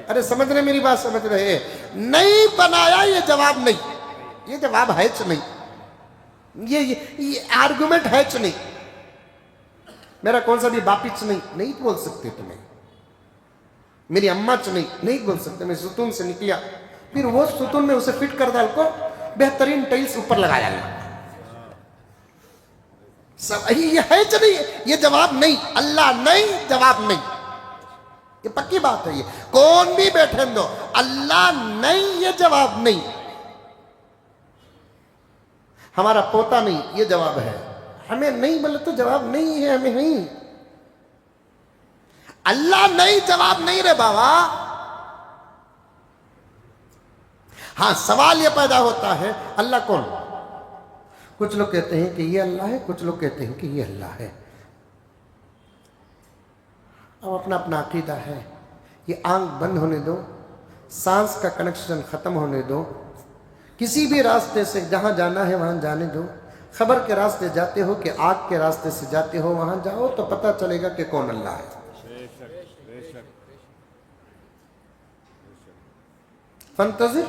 ارے سمجھ رہے، میری بات سمجھ رہے؟ نہیں بنایا یہ جواب نہیں، یہ جواب ہے نہیں، یہ آرگومنٹ ہے نہیں، میرا کون سا بھی باپچ نہیں بول سکتے تمہیں، میری اماں نہیں بول سکتے، میں ستون سے نکلیا، پھر وہ ستون میں اسے فٹ کر ڈال کو بہترین ٹائلز اوپر لگایا گیا، سب یہ ہے نہیں، یہ جواب نہیں، اللہ نہیں، جواب نہیں، یہ پکی بات ہے، یہ کون بھی بیٹھے دو، اللہ نہیں یہ جواب نہیں، ہمارا پوتا نہیں یہ جواب ہے، ہمیں نہیں ملے تو جواب نہیں ہے، ہمیں نہیں، اللہ نہیں جواب نہیں رے بابا۔ ہاں سوال یہ پیدا ہوتا ہے اللہ کون؟ کچھ لوگ کہتے ہیں کہ یہ اللہ ہے، کچھ لوگ کہتے ہیں کہ یہ اللہ ہے، اب اپنا اپنا عقیدہ ہے۔ یہ آنکھ بند ہونے دو، سانس کا کنیکشن ختم ہونے دو، کسی بھی راستے سے جہاں جانا ہے وہاں جانے دو، خبر کے راستے جاتے ہو کہ آگ کے راستے سے جاتے ہو، وہاں جاؤ تو پتہ چلے گا کہ کون اللہ ہے۔ فانتظر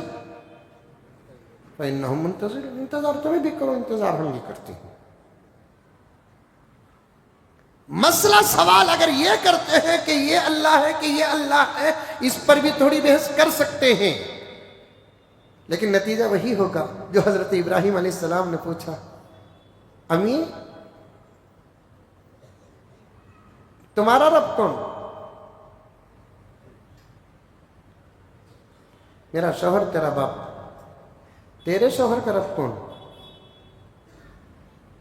فإنهم منتظرون، انتظار تمہیں بھی کرو، انتظار ہم بھی کرتے ہیں۔ مسئلہ سوال اگر یہ کرتے ہیں کہ یہ اللہ ہے کہ یہ اللہ ہے، اس پر بھی تھوڑی بحث کر سکتے ہیں، لیکن نتیجہ وہی ہوگا جو حضرت ابراہیم علیہ السلام نے پوچھا، امی تمہارا رب کون؟ میرا شوہر تیرا باپ، تیرے شوہر کا رب کون؟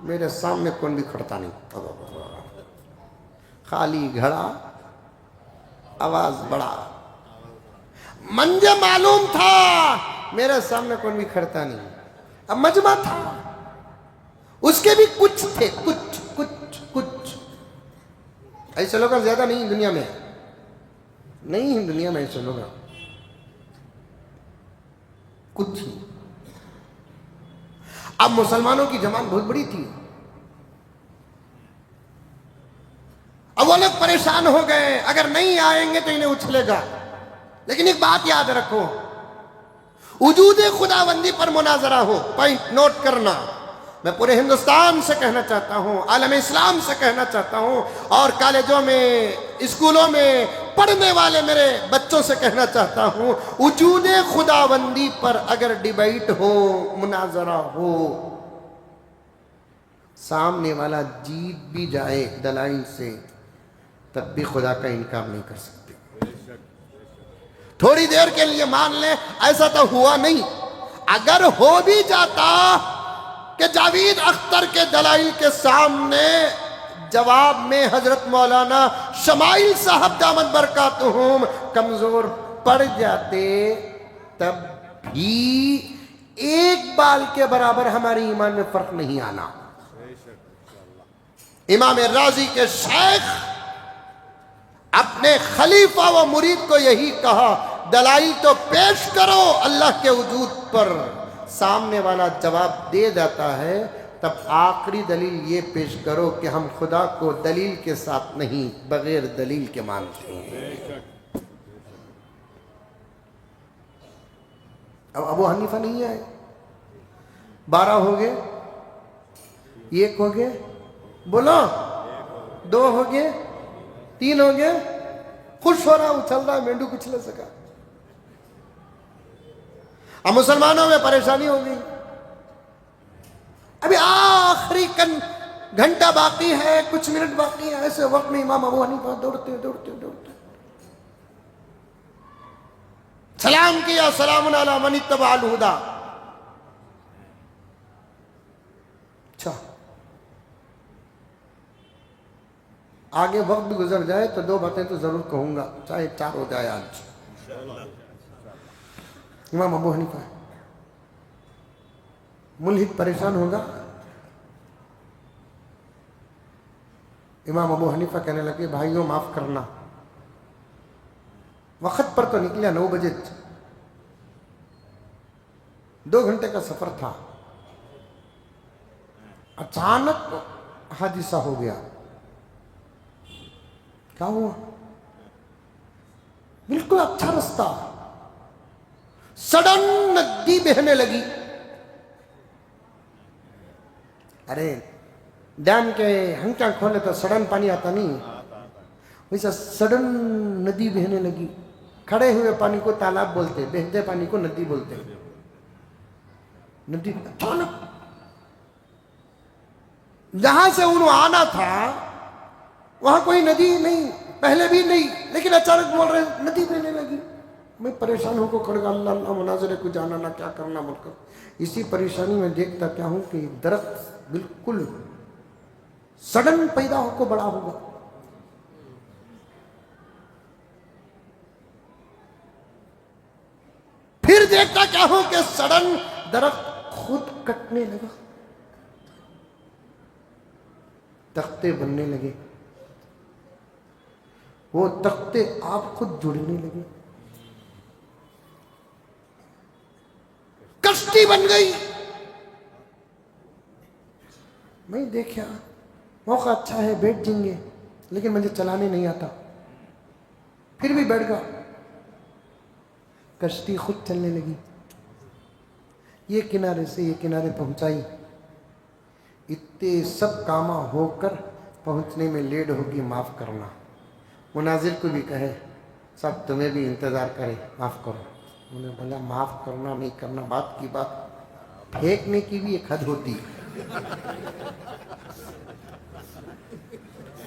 میرے سامنے کون بھی کھڑتا نہیں، خالی گھڑا، آواز بڑا، منجے معلوم تھا میرے سامنے کون بھی کھڑتا نہیں۔ اب مجمع تھا، اس کے بھی کچھ تھے، کچھ ایسے لوگ زیادہ نہیں دنیا میں، نہیں ہیں دنیا میں ایسے لوگ، کچھ ہی۔ اب مسلمانوں کی جماعت بہت بڑی تھی، اب وہ لوگ پریشان ہو گئے، اگر نہیں آئیں گے تو انہیں اچھلے گا۔ لیکن ایک بات یاد رکھو، وجود خداوندی پر مناظرہ ہو، پوائنٹ نوٹ کرنا، میں پورے ہندوستان سے کہنا چاہتا ہوں، عالم اسلام سے کہنا چاہتا ہوں، اور کالجوں میں، اسکولوں میں پڑھنے والے میرے بچوں سے کہنا چاہتا ہوں، وجود خداوندی پر اگر ڈیبیٹ ہو، مناظرہ ہو، سامنے والا جیت بھی جائے دلائل سے، تب بھی خدا کا انکار نہیں کر سکتے۔ تھوڑی دیر کے لیے مان لیں ایسا تو ہوا نہیں، اگر ہو بھی جاتا کہ جاوید اختر کے دلائل کے سامنے جواب میں حضرت مولانا شمائل صاحب دامت برکاتہم کمزور پڑ جاتے، تب بھی ایک بال کے برابر ہمارے ایمان میں فرق نہیں آنا۔ امام راضی کے شیخ اپنے خلیفہ و مرید کو یہی کہا، دلائل تو پیش کرو اللہ کے وجود پر، سامنے والا جواب دے دیتا ہے، تب آخری دلیل یہ پیش کرو کہ ہم خدا کو دلیل کے ساتھ نہیں بغیر دلیل کے مانتے ہیں۔ اب ابو حنیفہ نہیں آئے، 12 ہو گئے، 1 ہو گئے، بولو 2 ہو گئے، 3 ہو گئے، خوش ہو رہا، اچھل رہا، مینڈو کچھ لے سکا۔ اب مسلمانوں میں پریشانی ہو گئی، ابھی آخری گھنٹہ باقی ہے، کچھ منٹ باقی ہے، ایسے وقت میں امام ابو حنیفہ دوڑتے سلام کیا، سلام علی من اتبع الہدی۔ اچھا آگے وقت بھی گزر جائے تو 2 باتیں تو ضرور کہوں گا، چاہے 4 ہو جائے آج۔ امام ابو حنیفہ ملحد پریشان ہوگا، امام ابو حنیفہ کہنے لگے بھائیوں معاف کرنا، وقت پر تو نکلیا 9 بجے، 2 گھنٹے کا سفر تھا، اچانک حادثہ ہو گیا۔ کیا ہوا؟ بالکل اچھا رستہ، سڈن ندی بہنے لگی۔ ارے ڈیم کے ہنکیاں کھولے تو سڈن پانی آتا نہیں، ویسا سڈن ندی بہنے لگی۔ کھڑے ہوئے پانی کو تالاب بولتے، بہتے پانی کو ندی بولتے۔ ندی اچانک جہاں سے انہوں آنا تھا وہاں کوئی ندی نہیں، پہلے بھی نہیں، لیکن اچانک بول رہے ندی بہنے لگی۔ میں پریشان ہو کو کھڑ گا، اللہ اللہ مناظرے کو جانا نہ کیا کرنا بول کر، اسی پریشانی میں دیکھتا کیا ہوں کہ درخت بالکل سڈن پیدا ہو کو بڑا ہوگا۔ پھر دیکھتا کیا ہوں کہ سڈن درخت خود کٹنے لگا، تختے بننے لگے، وہ تختے آپ خود جڑنے لگے، کشتی بن گئی۔ میں دیکھا موقع اچھا ہے، بیٹھ جائیں گے، لیکن مجھے چلانے نہیں آتا، پھر بھی بیٹھ گیا۔ کشتی خود چلنے لگی، یہ کنارے سے یہ کنارے پہنچائی، اتنے سب کاماں ہو کر پہنچنے میں لیٹ ہوگی، معاف کرنا۔ مناظر کو بھی کہے سب تمہیں بھی انتظار کرے، معاف کرو۔ انہوں نے بولا معاف کرنا نہیں کرنا بات کی بات، پھینکنے کی بھی ایک حد ہوتی،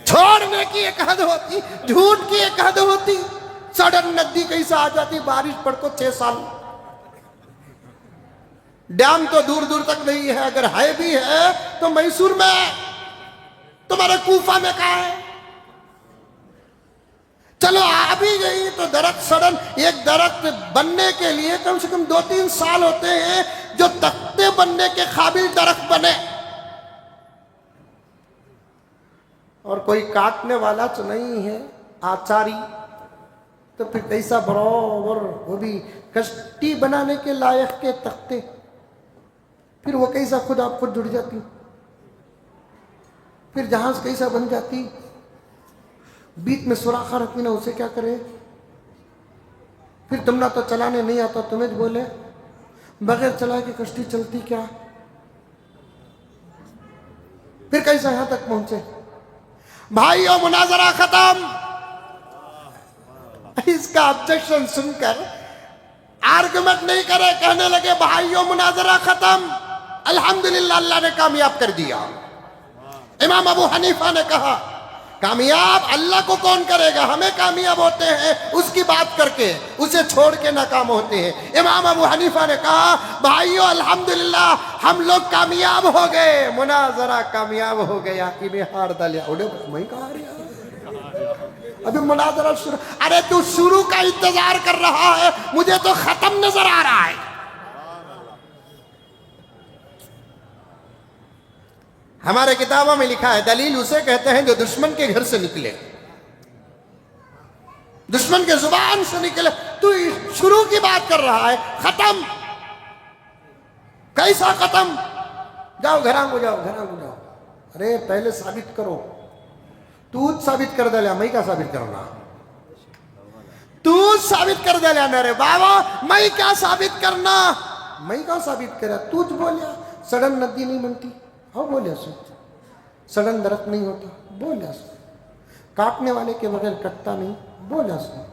چھوڑنے کی ایک حد ہوتی، جھوٹ کی ایک حد ہوتی۔ سڈن ندی کہیں سے آ جاتی، بارش پڑ کو 6 سال ڈیم تو دور دور تک نہیں ہے، اگر ہے بھی ہے تو میسور میں ہے، تمہارے کوفہ میں کہاں ہے؟ چلو آ بھی گئی تو درخت سڑن، ایک درخت بننے کے لیے کم سے کم 2-3 سال ہوتے ہیں جو تختے بننے کے قابل درخت بنے، اور کوئی کاٹنے والا تو نہیں ہے آچاری، تو پھر کیسا برابر وہ بھی کشتی بنانے کے لائق کے تختے، پھر وہ کیسا خود آپ خود جڑ جاتی، پھر جہاز کیسا بن جاتی، بیچ میں سوراخ رکھتی نا، اسے کیا کرے؟ پھر تم نہ تو چلانے نہیں آتا، تمہیں بولے بغیر چلا کے کشتی چلتی کیا؟ پھر کیسا یہاں تک پہنچے؟ بھائیو مناظرہ ختم۔ اس کا آبجیکشن سن کر آرگومنٹ نہیں کرے، کہنے لگے بھائیو مناظرہ ختم، الحمدللہ اللہ نے کامیاب کر دیا۔ امام ابو حنیفہ نے کہا کامیاب اللہ کو کون کرے گا، ہمیں کامیاب ہوتے ہیں اس کی بات کر کے، اسے چھوڑ کے ناکام ہوتے ہیں۔ امام ابو حنیفہ نے کہا بھائیو الحمدللہ ہم لوگ کامیاب ہو گئے، مناظرہ کامیاب ہو گیا، میں ہار دلیا اڑے میں کہا رہا ابھی مناظرہ شروع، ارے تو شروع کا انتظار کر رہا ہے، مجھے تو ختم نظر آ رہا ہے۔ ہمارے کتابوں میں لکھا ہے دلیل اسے کہتے ہیں جو دشمن کے گھر سے نکلے، دشمن کے زبان سے نکلے، تو شروع کی بات کر رہا ہے، ختم کیسا ختم؟ جاؤ گھراں کو جاؤ، گھراں کو جاؤ، ارے پہلے ثابت کرو، تو ثابت کر دے لیا، میں کیا ثابت کرنا؟ تو ثابت کر دے لیا میرے بابا، میں کیا ثابت کرنا؟ میں کیا ثابت کرا؟ تو بولیا سڑن ندی نہیں بنتی، ہاں بولیا سو، سڑن درخت نہیں ہوتا، بولیا سو، کاٹنے والے کے بغیر کٹتا نہیں، بولیا سو،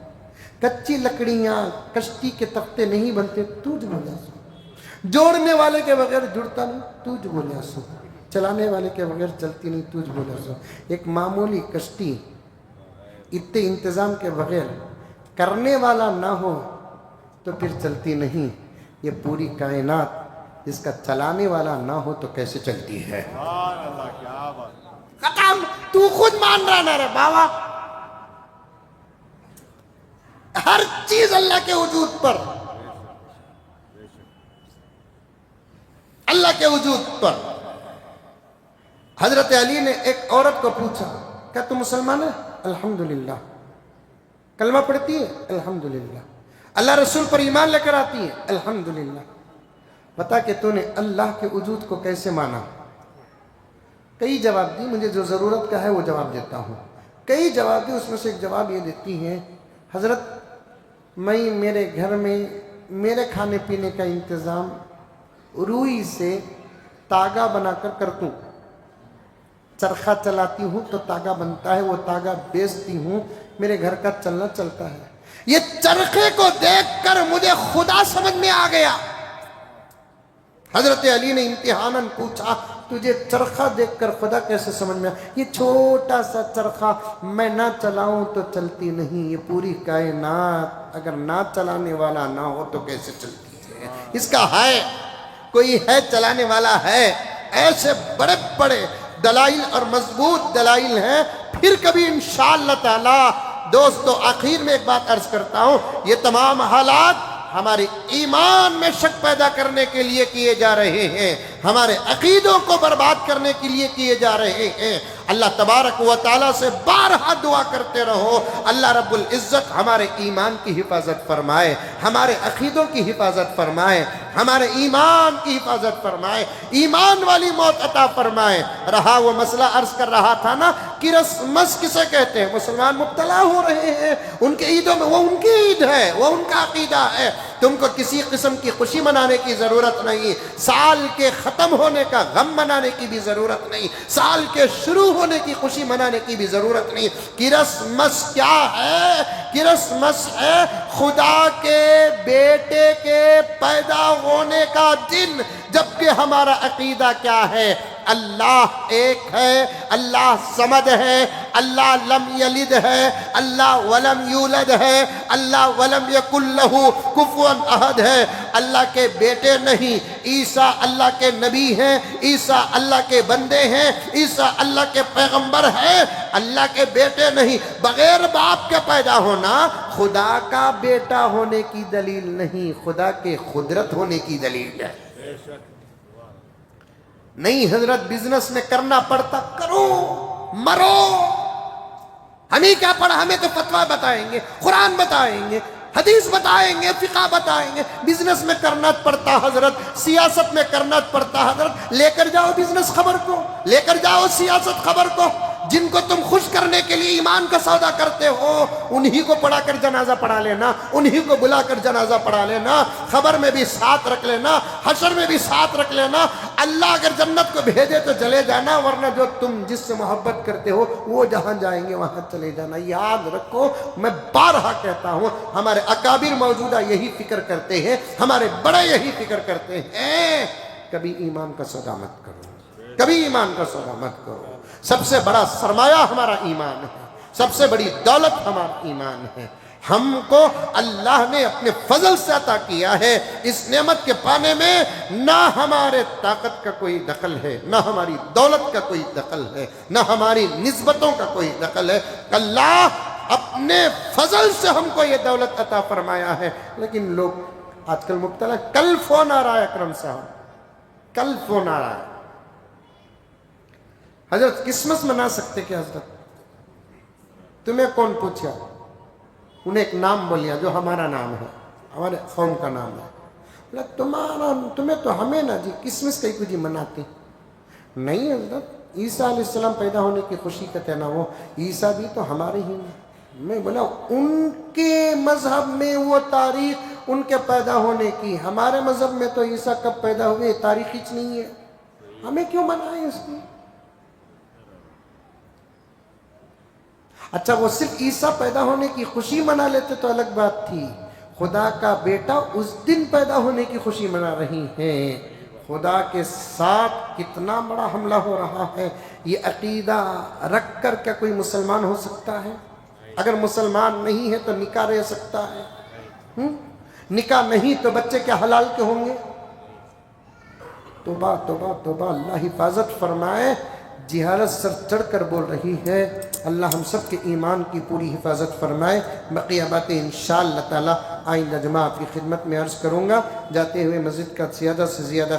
کچی لکڑیاں کشتی کے تختے نہیں بنتے، تو بولیا سو، جوڑنے والے کے بغیر جڑتا نہیں، تو بولیا سو، چلانے والے کے بغیر چلتی نہیں، تو بولیا سو۔ ایک معمولی کشتی اتنے انتظام کے بغیر کرنے والا نہ ہو تو پھر چلتی نہیں، یہ پوری کائنات اس کا چلانے والا نہ ہو تو کیسے چلتی ہے؟ ختم، تو خود مان رہا نا رے بابا، ہر چیز اللہ کے وجود پر، اللہ کے وجود پر۔ حضرت علی نے ایک عورت کو پوچھا کیا تم مسلمان ہے؟ الحمدللہ۔ کلمہ پڑھتی ہے؟ الحمدللہ۔ اللہ رسول پر ایمان لے کر آتی ہے؟ الحمدللہ۔ بتا کہ تو نے اللہ کے وجود کو کیسے مانا؟ کئی جواب دی، مجھے جو ضرورت کا ہے وہ جواب دیتا ہوں۔ کئی جواب دی، اس میں سے ایک جواب یہ دیتی ہے حضرت میں میرے گھر میں میرے کھانے پینے کا انتظام روئی سے تاگا بنا کر کرتوں، چرخہ چلاتی ہوں تو تاگا بنتا ہے، وہ تاگا بیچتی ہوں، میرے گھر کا چلنا چلتا ہے۔ یہ چرخے کو دیکھ کر مجھے خدا سمجھ میں آ گیا۔ حضرت علی نے امتحاناً پوچھا تجھے چرخہ دیکھ کر خدا کیسے سمجھ میں آیا؟ یہ چھوٹا سا چرخہ میں نہ چلاؤں تو چلتی نہیں، یہ پوری کائنات اگر نہ چلانے والا نہ ہو تو کیسے چلتی ہے؟ اس کا ہے کوئی ہے چلانے والا ہے۔ ایسے بڑے بڑے دلائل اور مضبوط دلائل ہیں، پھر کبھی انشاءاللہ تعالی۔ دوستو آخر میں ایک بات عرض کرتا ہوں، یہ تمام حالات ہمارے ایمان میں شک پیدا کرنے کے لیے کیے جا رہے ہیں، ہمارے عقیدوں کو برباد کرنے کے لیے کیے جا رہے ہیں۔ اللہ تبارک و تعالیٰ سے بارہا دعا کرتے رہو، اللہ رب العزت ہمارے ایمان کی حفاظت فرمائے، ہمارے عقیدوں کی حفاظت فرمائے، ہمارے ایمان کی حفاظت فرمائے، ایمان والی موت عطا فرمائے۔ رہا وہ مسئلہ عرض کر رہا تھا نا، کرسمس کسے کہتے ہیں؟ مسلمان مبتلا ہو رہے ہیں ان کے عیدوں میں، وہ ان کی عید ہے، وہ ان کا عقیدہ ہے۔ تم کو کسی قسم کی خوشی منانے کی ضرورت نہیں، سال کے ختم ہونے کا غم منانے کی بھی ضرورت نہیں، سال کے شروع ہونے کی خوشی منانے کی بھی ضرورت نہیں۔ کرسمس کیا ہے؟ کرسمس ہے خدا کے بیٹے کے پیدا ہونے کا دن، جبکہ ہمارا عقیدہ کیا ہے؟ اللہ ایک ہے، اللہ صمد ہے، اللہ لم یلد ہے، اللہ ولم یولد ہے، اللہ ولم یکن لہ کفوا احد ہے۔ اللہ کے بیٹے نہیں، عیسیٰ اللہ کے نبی ہیں، عیسیٰ اللہ کے بندے ہیں، عیسیٰ اللہ کے پیغمبر ہیں، اللہ کے بیٹے نہیں۔ بغیر باپ کے پیدا ہونا خدا کا بیٹا ہونے کی دلیل نہیں، خدا کے قدرت ہونے کی دلیل ہے۔ نہیں حضرت بزنس میں کرنا پڑتا، کرو مرو، ہمیں کیا پڑھا، ہمیں تو فتویٰ بتائیں گے، قرآن بتائیں گے، حدیث بتائیں گے، فقہ بتائیں گے۔ بزنس میں کرنا پڑتا حضرت، سیاست میں کرنا پڑتا حضرت۔ لے کر جاؤ بزنس خبر کو، لے کر جاؤ سیاست خبر کو۔ جن کو تم خوش کرنے کے لیے ایمان کا سودا کرتے ہو انہی کو پڑھا کر جنازہ پڑھا لینا، انہی کو بلا کر جنازہ پڑھا لینا، خبر میں بھی ساتھ رکھ لینا، حشر میں بھی ساتھ رکھ لینا۔ اللہ اگر جنت کو بھیجے تو چلے جانا، ورنہ جو تم جس سے محبت کرتے ہو وہ جہاں جائیں گے وہاں چلے جانا۔ یاد رکھو، میں بارہا کہتا ہوں، ہمارے اکابر موجودہ یہی فکر کرتے ہیں، ہمارے بڑے یہی فکر کرتے ہیں۔ کبھی ایمان کا سودا مت کرو، کبھی ایمان کا سودا مت کرو۔ سب سے بڑا سرمایہ ہمارا ایمان ہے، سب سے بڑی دولت ہمارا ایمان ہے۔ ہم کو اللہ نے اپنے فضل سے عطا کیا ہے، اس نعمت کے پانے میں نہ ہمارے طاقت کا کوئی دخل ہے، نہ ہماری دولت کا کوئی دخل ہے، نہ ہماری نسبتوں کا کوئی دخل ہے۔ اللہ اپنے فضل سے ہم کو یہ دولت عطا فرمایا ہے، لیکن لوگ آج کل مبتلا۔ کل فون آ رہا ہے اکرم صاحب، کل فون آ رہا ہے، حضرت کرسمس منا سکتے کیا حضرت؟ تمہیں کون پوچھا؟ انہیں ایک نام بولیا جو ہمارا نام ہے، ہمارے قوم کا نام ہے۔ تمہارا تمہیں تو ہمیں نا جی کرسمس کئی کو جی مناتے نہیں حضرت۔ عیسیٰ علیہ السلام پیدا ہونے کی خوشی کا کہنا، وہ عیسیٰ بھی تو ہمارے ہی ہیں۔ میں بولا ان کے مذہب میں وہ تاریخ ان کے پیدا ہونے کی، ہمارے مذہب میں تو عیسیٰ کب پیدا ہوئے تاریخ ہی نہیں ہے، ہمیں کیوں منائیں اس کو؟ اچھا وہ صرف عیسیٰ پیدا ہونے کی خوشی منا لیتے تو الگ بات تھی، خدا کا بیٹا اس دن پیدا ہونے کی خوشی منا رہی ہیں۔ خدا کے ساتھ کتنا بڑا حملہ ہو رہا ہے۔ یہ عقیدہ رکھ کر کیا کوئی مسلمان ہو سکتا ہے؟ اگر مسلمان نہیں ہے تو نکاح رہ سکتا ہے؟ نکاح نہیں تو بچے کیا حلال کے ہوں گے؟ توبہ توبہ توبہ، اللہ حفاظت فرمائے۔ جہالت سر چڑھ کر بول رہی ہے، اللہ ہم سب کے ایمان کی پوری حفاظت فرمائے۔ بقیہ باتیں انشاءاللہ تعالی آئندہ جمعہ آپ کی خدمت میں عرض کروں گا۔ جاتے ہوئے مسجد کا زیادہ سے زیادہ